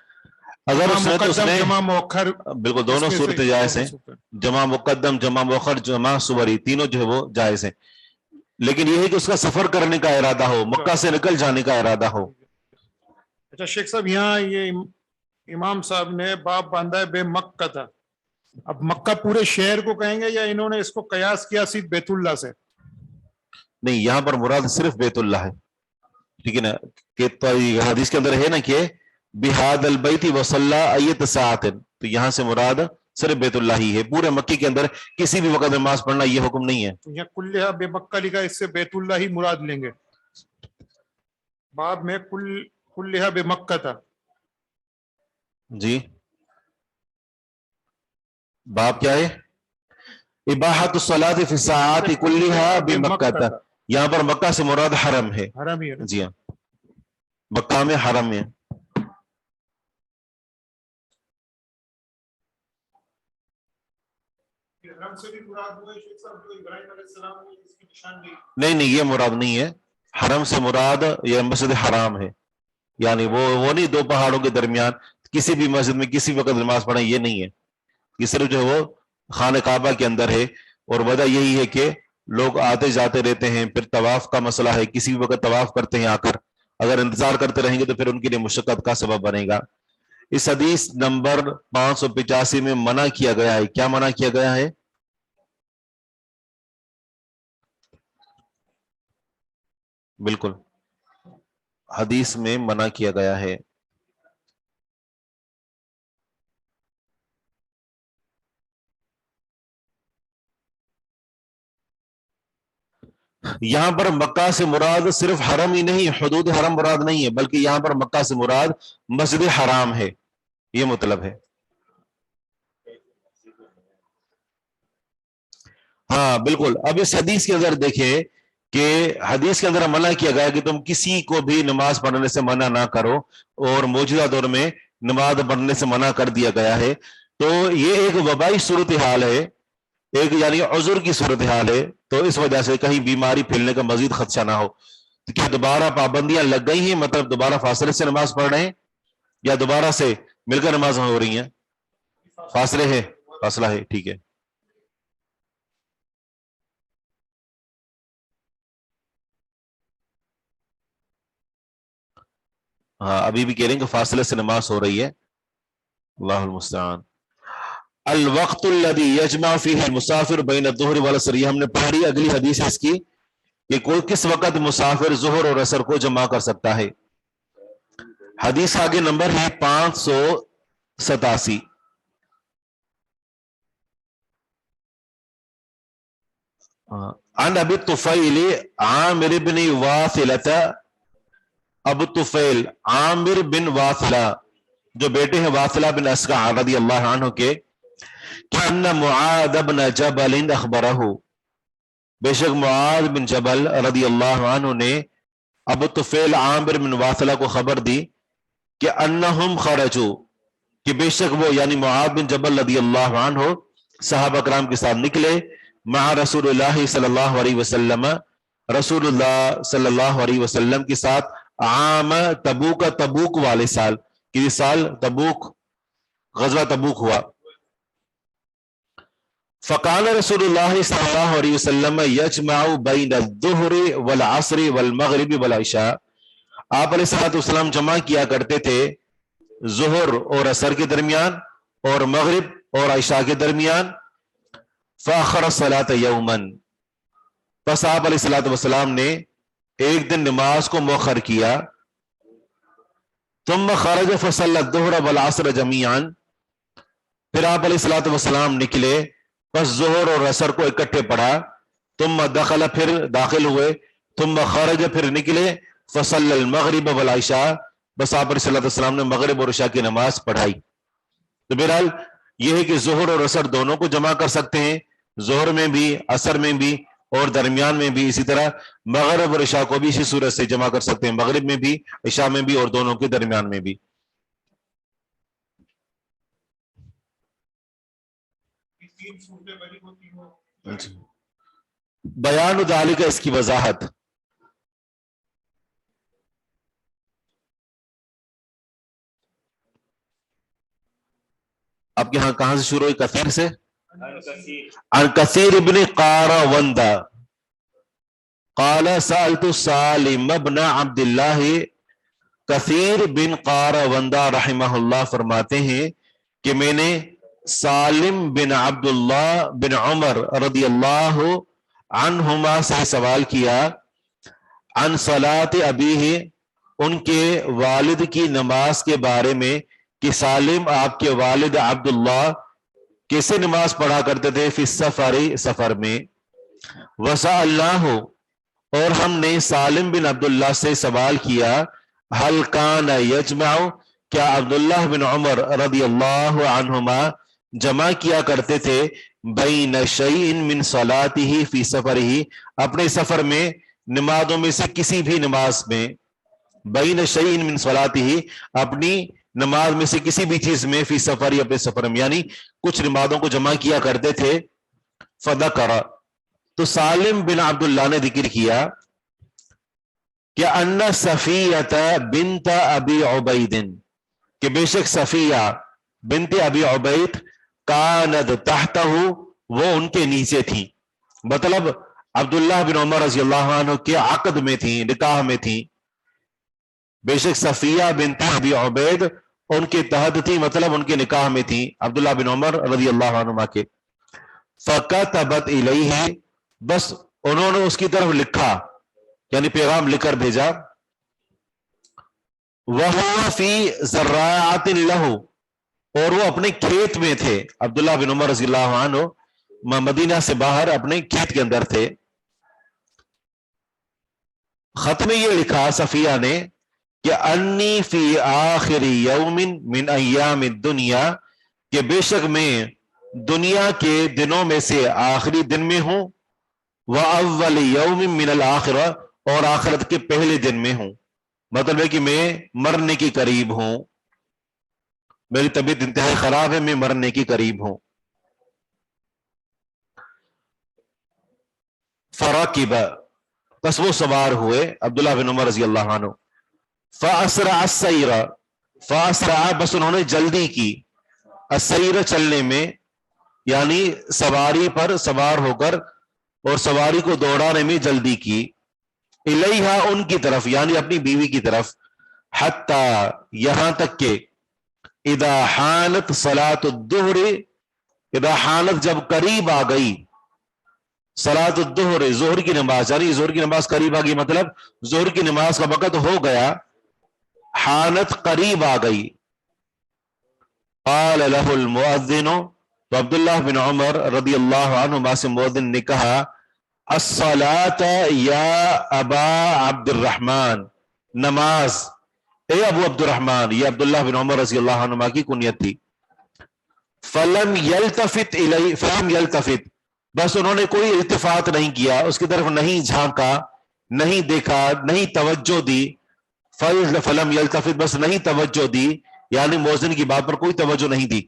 اگر اس نے جمع مؤخر, بالکل دونوں صورتیں جائز ہیں, جمع مقدم, جمع مؤخر, جمع صوری, تینوں جو ہے وہ جائز ہیں. لیکن یہ ہے کہ اس کا سفر کرنے کا ارادہ ہو, مکہ سے نکل جانے کا ارادہ ہو. اچھا شیخ صاحب, یہاں یہ امام صاحب نے باب باندھا ہے بے مکہ تھا, اب مکہ پورے شہر کو کہیں گے یا انہوں نے اس کو قیاس کیا صرف بیت اللہ سے؟ نہیں, یہاں پر مراد صرف بیت اللہ ہے, ٹھیک ہے نا, کہ حدیث کے اندر ہے نا کہ بہاد البیت وصلی ایت ساعت, تو یہاں سے مراد صرف بیت اللہ ہی ہے. پورے مکے کے اندر کسی بھی وقت نماز پڑھنا یہ حکم نہیں ہے. یہاں کلھا بے مکہ لکھا, اس سے بیت اللہ ہی مراد لیں گے. باب میں کلھا بے مکہ تھا. جی, باب کیا ہے؟ اباحت الصلاۃ فی الساعات کلھا بمکہ, یہاں پر مکہ سے مراد حرم ہے. حرم ہی ہے. جی ہاں, مکہ میں حرم میں. نہیں, یہ مراد نہیں ہے. حرم سے مراد یہ مسجد حرام ہے, یعنی وہ نہیں 2 پہاڑوں کے درمیان کسی بھی مسجد میں کسی وقت نماز پڑھیں, یہ نہیں ہے. یہ صرف جو ہے وہ خانہ کعبہ کے اندر ہے, اور وجہ یہی ہے کہ لوگ آتے جاتے رہتے ہیں, پھر طواف کا مسئلہ ہے, کسی بھی وقت طواف کرتے ہیں آ کر, اگر انتظار کرتے رہیں گے تو پھر ان کے لیے مشقت کا سبب بنے گا. اس حدیث نمبر 585 میں منع کیا گیا ہے. کیا منع کیا گیا ہے؟ بالکل حدیث میں منع کیا گیا ہے. یہاں پر مکہ سے مراد صرف حرم ہی نہیں، حدود حرم مراد نہیں ہے، بلکہ یہاں پر مکہ سے مراد مسجد حرام ہے، یہ مطلب ہے. ہاں بالکل. اب اس حدیث کے اندر دیکھیں کہ حدیث کے اندر منع کیا گیا کہ تم کسی کو بھی نماز پڑھنے سے منع نہ کرو، اور موجودہ دور میں نماز پڑھنے سے منع کر دیا گیا ہے. تو یہ ایک وبائی صورتحال ہے، ایک یعنی عذر کی صورتحال ہے. تو اس وجہ سے کہیں بیماری پھیلنے کا مزید خدشہ نہ ہو. تو کیا دوبارہ پابندیاں لگ گئی ہیں، مطلب دوبارہ فاصلے سے نماز پڑھ رہے ہیں، یا دوبارہ سے مل کر نماز ہو رہی ہیں؟ فاصلے ہے، فاصلہ ہے، ٹھیک ہے. ہاں ابھی بھی کہہ رہے ہیں کہ فاصلے سے نماز ہو رہی ہے. اللہ المستعان. الوقت الذي يجمع فيه المسافر بين الظهر والعصر، یہ ہم نے پڑھی. اگلی حدیث ہے اس کی کہ کوئی کس وقت مسافر ظہر اور عصر کو جمع کر سکتا ہے. حدیث آگے نمبر ہے 587. عن ابی الطفیل عامر بن واثلہ، ابو الطفیل عامر بن واثلہ جو بیٹے ہیں واثلہ بن اسقع رضی اللہ عنہ کے، کہ ان معاذ بن جبل اخبرہ، بے شک معاذ بن جبل رضی اللہ عنہ نے ابو الطفیل عامر بن واثلہ کو خبر دی کہ انہم خرجوا، کہ بے شک وہ یعنی معاذ بن جبل رضی اللہ عنہ صحابہ کرام کے ساتھ نکلے، مع رسول اللہ صلی اللہ علیہ وسلم، رسول اللہ صلی اللہ علیہ وسلم کے ساتھ، عام تبوک، تبوک والے سال، کہ اس سال تبوک غزوہ تبوک ہوا. فقال رسول اللہ صلی اللہ علیہ وسلم یجمع بین الظہر والعصر والمغرب والعشاء، آپ علیہ الصلوۃ والسلام جمع کیا کرتے تھے ظہر اور عصر کے درمیان اور مغرب اور عشاء کے درمیان. فاخر الصلاۃ یوما، پس آپ علیہ الصلوۃ والسلام نے ایک دن نماز کو مؤخر کیا. ثم خرج فصلی الظہر والعصر جميعا، پھر آپ علیہ الصلوۃ والسلام نکلے پس ظہر اور عصر کو اکٹھے پڑھا. ثم دخل، پھر داخل ہوئے. ثم خرج، پھر نکلے. فصلی المغرب والعشاء، بس آپ علیہ الصلوۃ والسلام نے مغرب اور عشاء کی نماز پڑھائی. تو بہرحال یہ ہے کہ ظہر اور عصر دونوں کو جمع کر سکتے ہیں، ظہر میں بھی، عصر میں بھی، اور درمیان میں بھی. اسی طرح مغرب اور عشاء کو بھی اسی صورت سے جمع کر سکتے ہیں، مغرب میں بھی، عشاء میں بھی، اور دونوں کے درمیان میں بھی. بیان ذالک، اس کی وضاحت. آپ کے ہاں کہاں سے شروع ہوئی؟ کثیر سے. عن کثیر ابن قاروندہ قال سألت سالم بن عبد اللہ، کثیر بن قاروندہ رحمہ اللہ فرماتے ہیں کہ میں نے سالم بن عبداللہ بن عمر رضی اللہ عنہما سے سوال کیا، عن صلاۃ ابیہ، ان کے والد کی نماز کے بارے میں، کہ سالم آپ کے والد عبداللہ کیسے نماز پڑھا کرتے تھے، فی السفر، سفر میں. وسألناہ، اور ہم نے سالم بن عبداللہ سے سوال کیا، حل کان یجمع، کیا عبداللہ بن عمر رضی اللہ عنہما جمع کیا کرتے تھے، بین شیء من صلاتہ فی سفرہ، اپنے سفر میں نمازوں میں سے کسی بھی نماز میں، بین شیء من صلاتہ، اپنی نماز میں سے کسی بھی چیز میں، فی سفر، اپنے سفر میں، یعنی کچھ نمازوں کو جمع کیا کرتے تھے. فذکر، تو سالم بن عبداللہ نے ذکر کیا کہ ان صفیہ بنت ابی عبید، کہ بے شک صفیہ بنت ابی عبید، کانت تحتہ، وہ ان کے نیچے تھی. مطلب عبداللہ بن عمر رضی اللہ عنہ کے عقد میں تھی، نکاح میں تھی. بے شک صفیہ بنت ابی عبید ان کے تحت تھی، مطلب ان کے نکاح میں تھی عبداللہ بن عمر رضی اللہ عنہما کے. فکتبت الیہ، بس انہوں نے اس کی طرف لکھا، یعنی پیغام لکھ کر بھیجا. وَهُوَ فِي زَرَّاعَةٍ لَهُ، اور وہ اپنے کھیت میں تھے. عبداللہ بن عمر رضی اللہ عنہ مدینہ سے باہر اپنے کھیت کے اندر تھے. خط میں یہ لکھا صفیہ نے کہ انی فی آخر یوم من ایام الدنیا، کہ بے شک میں دنیا کے دنوں میں سے آخری دن میں ہوں. وَأَوَّلِ يَوْمٍ مِّنَ الْآخِرَةِ، اور آخرت کے پہلے دن میں ہوں. مطلب ہے کہ میں مرنے کی قریب ہوں، میری طبیعت انتہائی خراب ہے، میں مرنے کی قریب ہوں. فَرَكِبَ، بس وہ سوار ہوئے عبداللہ بن عمر رضی اللہ عنہ. فَأَسْرَعَ السَّيْرَ، فَأَسْرَعَ، بس انہوں نے جلدی کی، السَّيْرَ چلنے میں، یعنی سواری پر سوار ہو کر اور سواری کو دوڑانے میں جلدی کی. الیہا، ان کی طرف، یعنی اپنی بیوی کی طرف. حتی، یہاں تک کہ اذا حانت صلاۃ الظہر، اذا حانت، جب قریب آ گئی، صلاۃ الظہر، ظہر کی نماز، یعنی ظہر کی نماز قریب آ گئی، مطلب ظہر کی نماز کا وقت ہو گیا، حانت قریب آ گئی. قال له المؤذن، تو عبداللہ بن عمر رضی اللہ عنہما سے مؤذن نے کہا، الصلاۃ یا ابا عبد الرحمن، نماز اے ابو عبد الرحمن. یہ عبداللہ بن عمر رضی اللہ عنہما کی کنیت تھی. فلم یلتفت الی، فلم یلتفت، بس انہوں نے کوئی التفات نہیں کیا، اس کی طرف نہیں جھانکا، نہیں دیکھا، نہیں توجہ دی. فلم یلتفت، بس نہیں توجہ دی، یعنی مؤذن کی بات پر کوئی توجہ نہیں دی.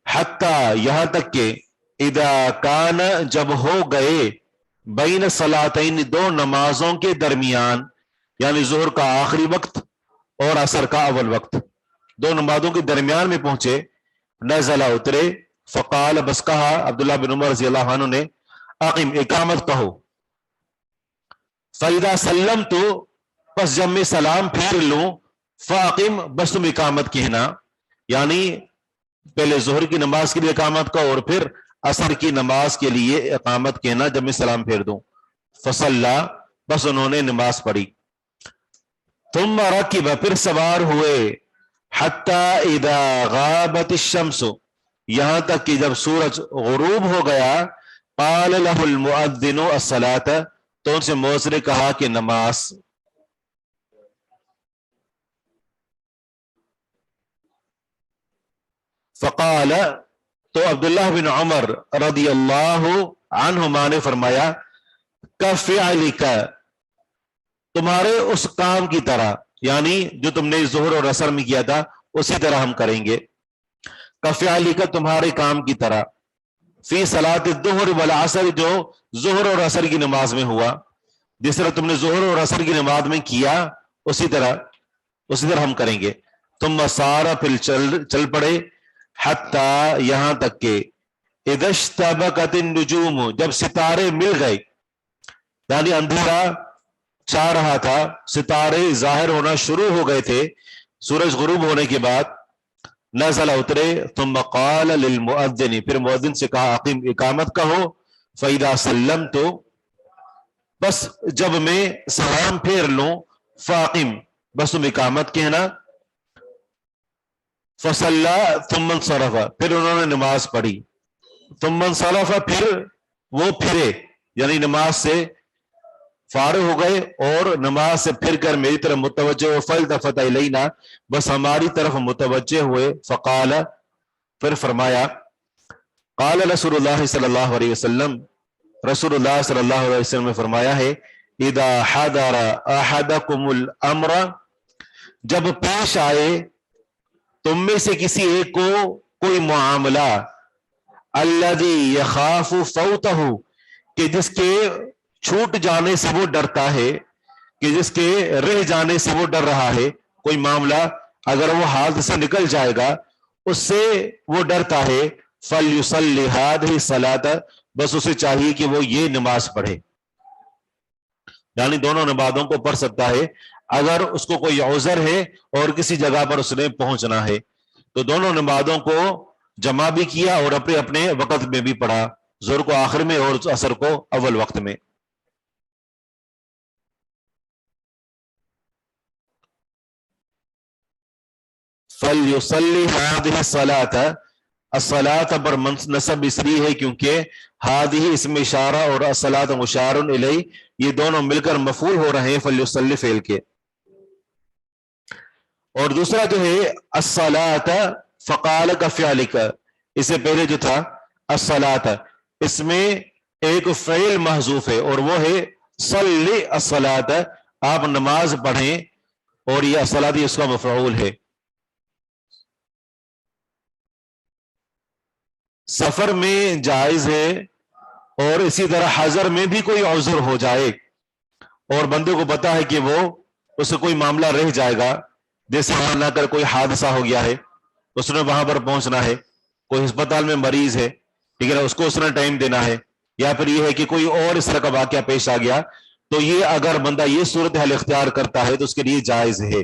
حتی، یہاں تک کہ اذا کان، جب ہو گئے، بین صلاتین، دو نمازوں کے درمیان، یعنی ظہر کا آخری وقت اور عصر کا اول وقت، دو نمازوں کے درمیان میں پہنچے. نزل، اترے. فقال، بس کہا عبداللہ بن عمر رضی اللہ عنہ نے، اقم، اقامت کہو. فاذا سلمت، بس جب میں سلام پھیر لوں، فاقم، بس تم اقامت کہنا، یعنی پہلے ظہر کی نماز کے لیے اقامت کہو اور پھر عصر کی نماز کے لیے اقامت کہنا جب میں سلام پھیر دوں. فصلی، بس انہوں نے نماز پڑھی. ثم رکب، پھر سوار ہوئے. حتی اذا غابت الشمس، یہاں تک کہ جب سورج غروب ہو گیا. قال له المؤذن الصلاۃ، تو ان سے مؤذن نے کہا کہ نماز. فقال، تو عبداللہ بن عمر رضی اللہ عنہما نے فرمایا، کفعلک، تمہارے اس کام کی طرح، یعنی جو تم نے ظہر اور عصر میں کیا تھا اسی طرح ہم کریں گے. کفعلک، تمہارے کام کی طرح. فی صلاۃ الظہر والعصر، جو ظہر اور عصر کی نماز میں ہوا، جس طرح تم نے ظہر اور عصر کی نماز میں کیا اسی طرح ہم کریں گے. تم سارا، پھر چل پڑے. حتی، یہاں تک کہ اذا اشتبکت النجوم، جب ستارے مل گئے، یعنی اندھیرا چھا رہا تھا، ستارے ظاہر ہونا شروع ہو گئے تھے سورج غروب ہونے کے بعد. نزل، اترے. ثم قال للمؤذن، پھر مؤذن سے کہا، اقیم، اقامت کہو. فاذا سلمت، بس جب میں سلام پھیر لوں، فاقم، بس تم اقامت کہنا. فصلی ثم انصرف، پھر انہوں نے نماز پڑھی. ثم انصرف، پھر وہ پھرے، یعنی نماز سے فارغ ہو گئے اور نماز سے پھر کر میری طرف متوجہ ہوئے. فالتفت الینا، بس ہماری طرف متوجہ ہوئے. فقال، پھر فرمایا، قال رسول اللہ صلی اللہ علیہ وسلم، رسول اللہ صلی اللہ علیہ وسلم نے فرمایا ہے، اذا حضر احدکم الامر، جب پیش آئے تم میں سے کسی ایک کو کوئی معاملہ، الذی یخاف فوتہ، کہ جس کے چھوٹ جانے سے وہ ڈرتا ہے، کہ جس کے رہ جانے سے وہ ڈر رہا ہے. کوئی معاملہ اگر وہ ہاتھ سے نکل جائے گا اس سے وہ ڈرتا ہے. فلیصلی ہذہ الصلاۃ، بس اسے چاہیے کہ وہ یہ نماز پڑھے، یعنی دونوں نمازوں کو پڑھ سکتا ہے اگر اس کو کوئی عذر ہے اور کسی جگہ پر اس نے پہنچنا ہے تو دونوں نمازوں کو جمع بھی کیا اور اپنے اپنے وقت میں بھی پڑھا، ظہر کو آخر میں اور عصر کو اول وقت میں۔ فَلْيُصَلِّ هَٰذِهِ الصَّلَاةَ، الصلاۃ پر نصب اس لیے ہے کیونکہ هذه اسم اشارہ اور الصلاۃ مشار الیہ یہ دونوں مل کر مفعول ہو رہے ہیں فلیصلی فعل کے۔ اور دوسرا جو ہے الصلاۃ فقال کا فعل کا، اس سے پہلے جو تھا الصلاۃ، اس میں ایک فعل محذوف ہے اور وہ ہے صلی الصلاۃ، آپ نماز پڑھیں، اور یہ الصلاۃ اس کا مفعول ہے۔ سفر میں جائز ہے، اور اسی طرح حضر میں بھی کوئی عذر ہو جائے اور بندے کو پتا ہے کہ وہ اس سے کوئی معاملہ رہ جائے گا، جیسے نہ کر کوئی حادثہ ہو گیا ہے، اس نے وہاں پر پہنچنا ہے، کوئی ہسپتال میں مریض ہے، ٹھیک ہے نا، اس کو اس نے ٹائم دینا ہے، یا پھر یہ ہے کہ کوئی اور اس طرح کا واقعہ پیش آ گیا، تو یہ اگر بندہ یہ صورتحال اختیار کرتا ہے تو اس کے لیے جائز ہے،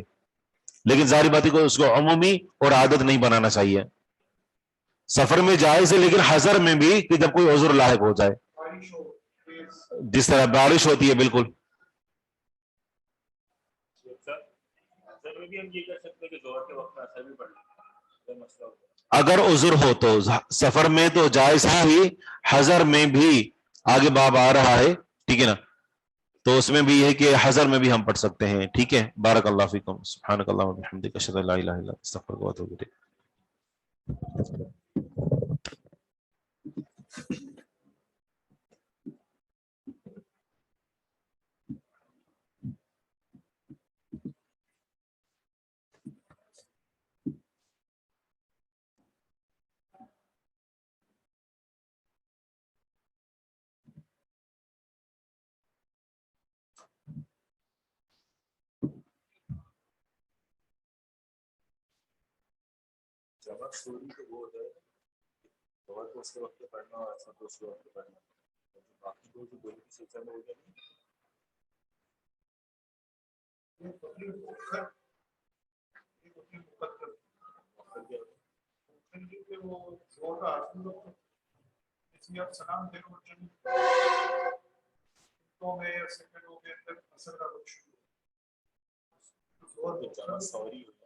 لیکن ظاہر بات ہے کہ اس کو عمومی اور عادت نہیں بنانا چاہیے۔ سفر میں جائز ہے لیکن حضر میں بھی کہ جب کوئی عذر لاحق ہو جائے، جس طرح بارش ہوتی ہے، بالکل۔ اگر عذر ہو تو سفر میں تو جائز ہی، حضر میں بھی آگے باب آ رہا ہے، ٹھیک ہے نا، تو اس میں بھی ہے کہ حضر میں بھی ہم پڑھ سکتے ہیں، ٹھیک ہے۔ بارک اللہ فیکم، سبحانک اللہم و بحمدک، اشہد ان لا الہ الا انت، استغفرک و اتوب الیک۔ جمع سوری تو وہ ہے بہت اس کے وقت پڑھنا اور ایسا تو اس کے وقت پڑھنا، باقی دو جو دونوں کی سلسلہ میں ہو گیا نہیں۔ سلام جمع سوری ہوتا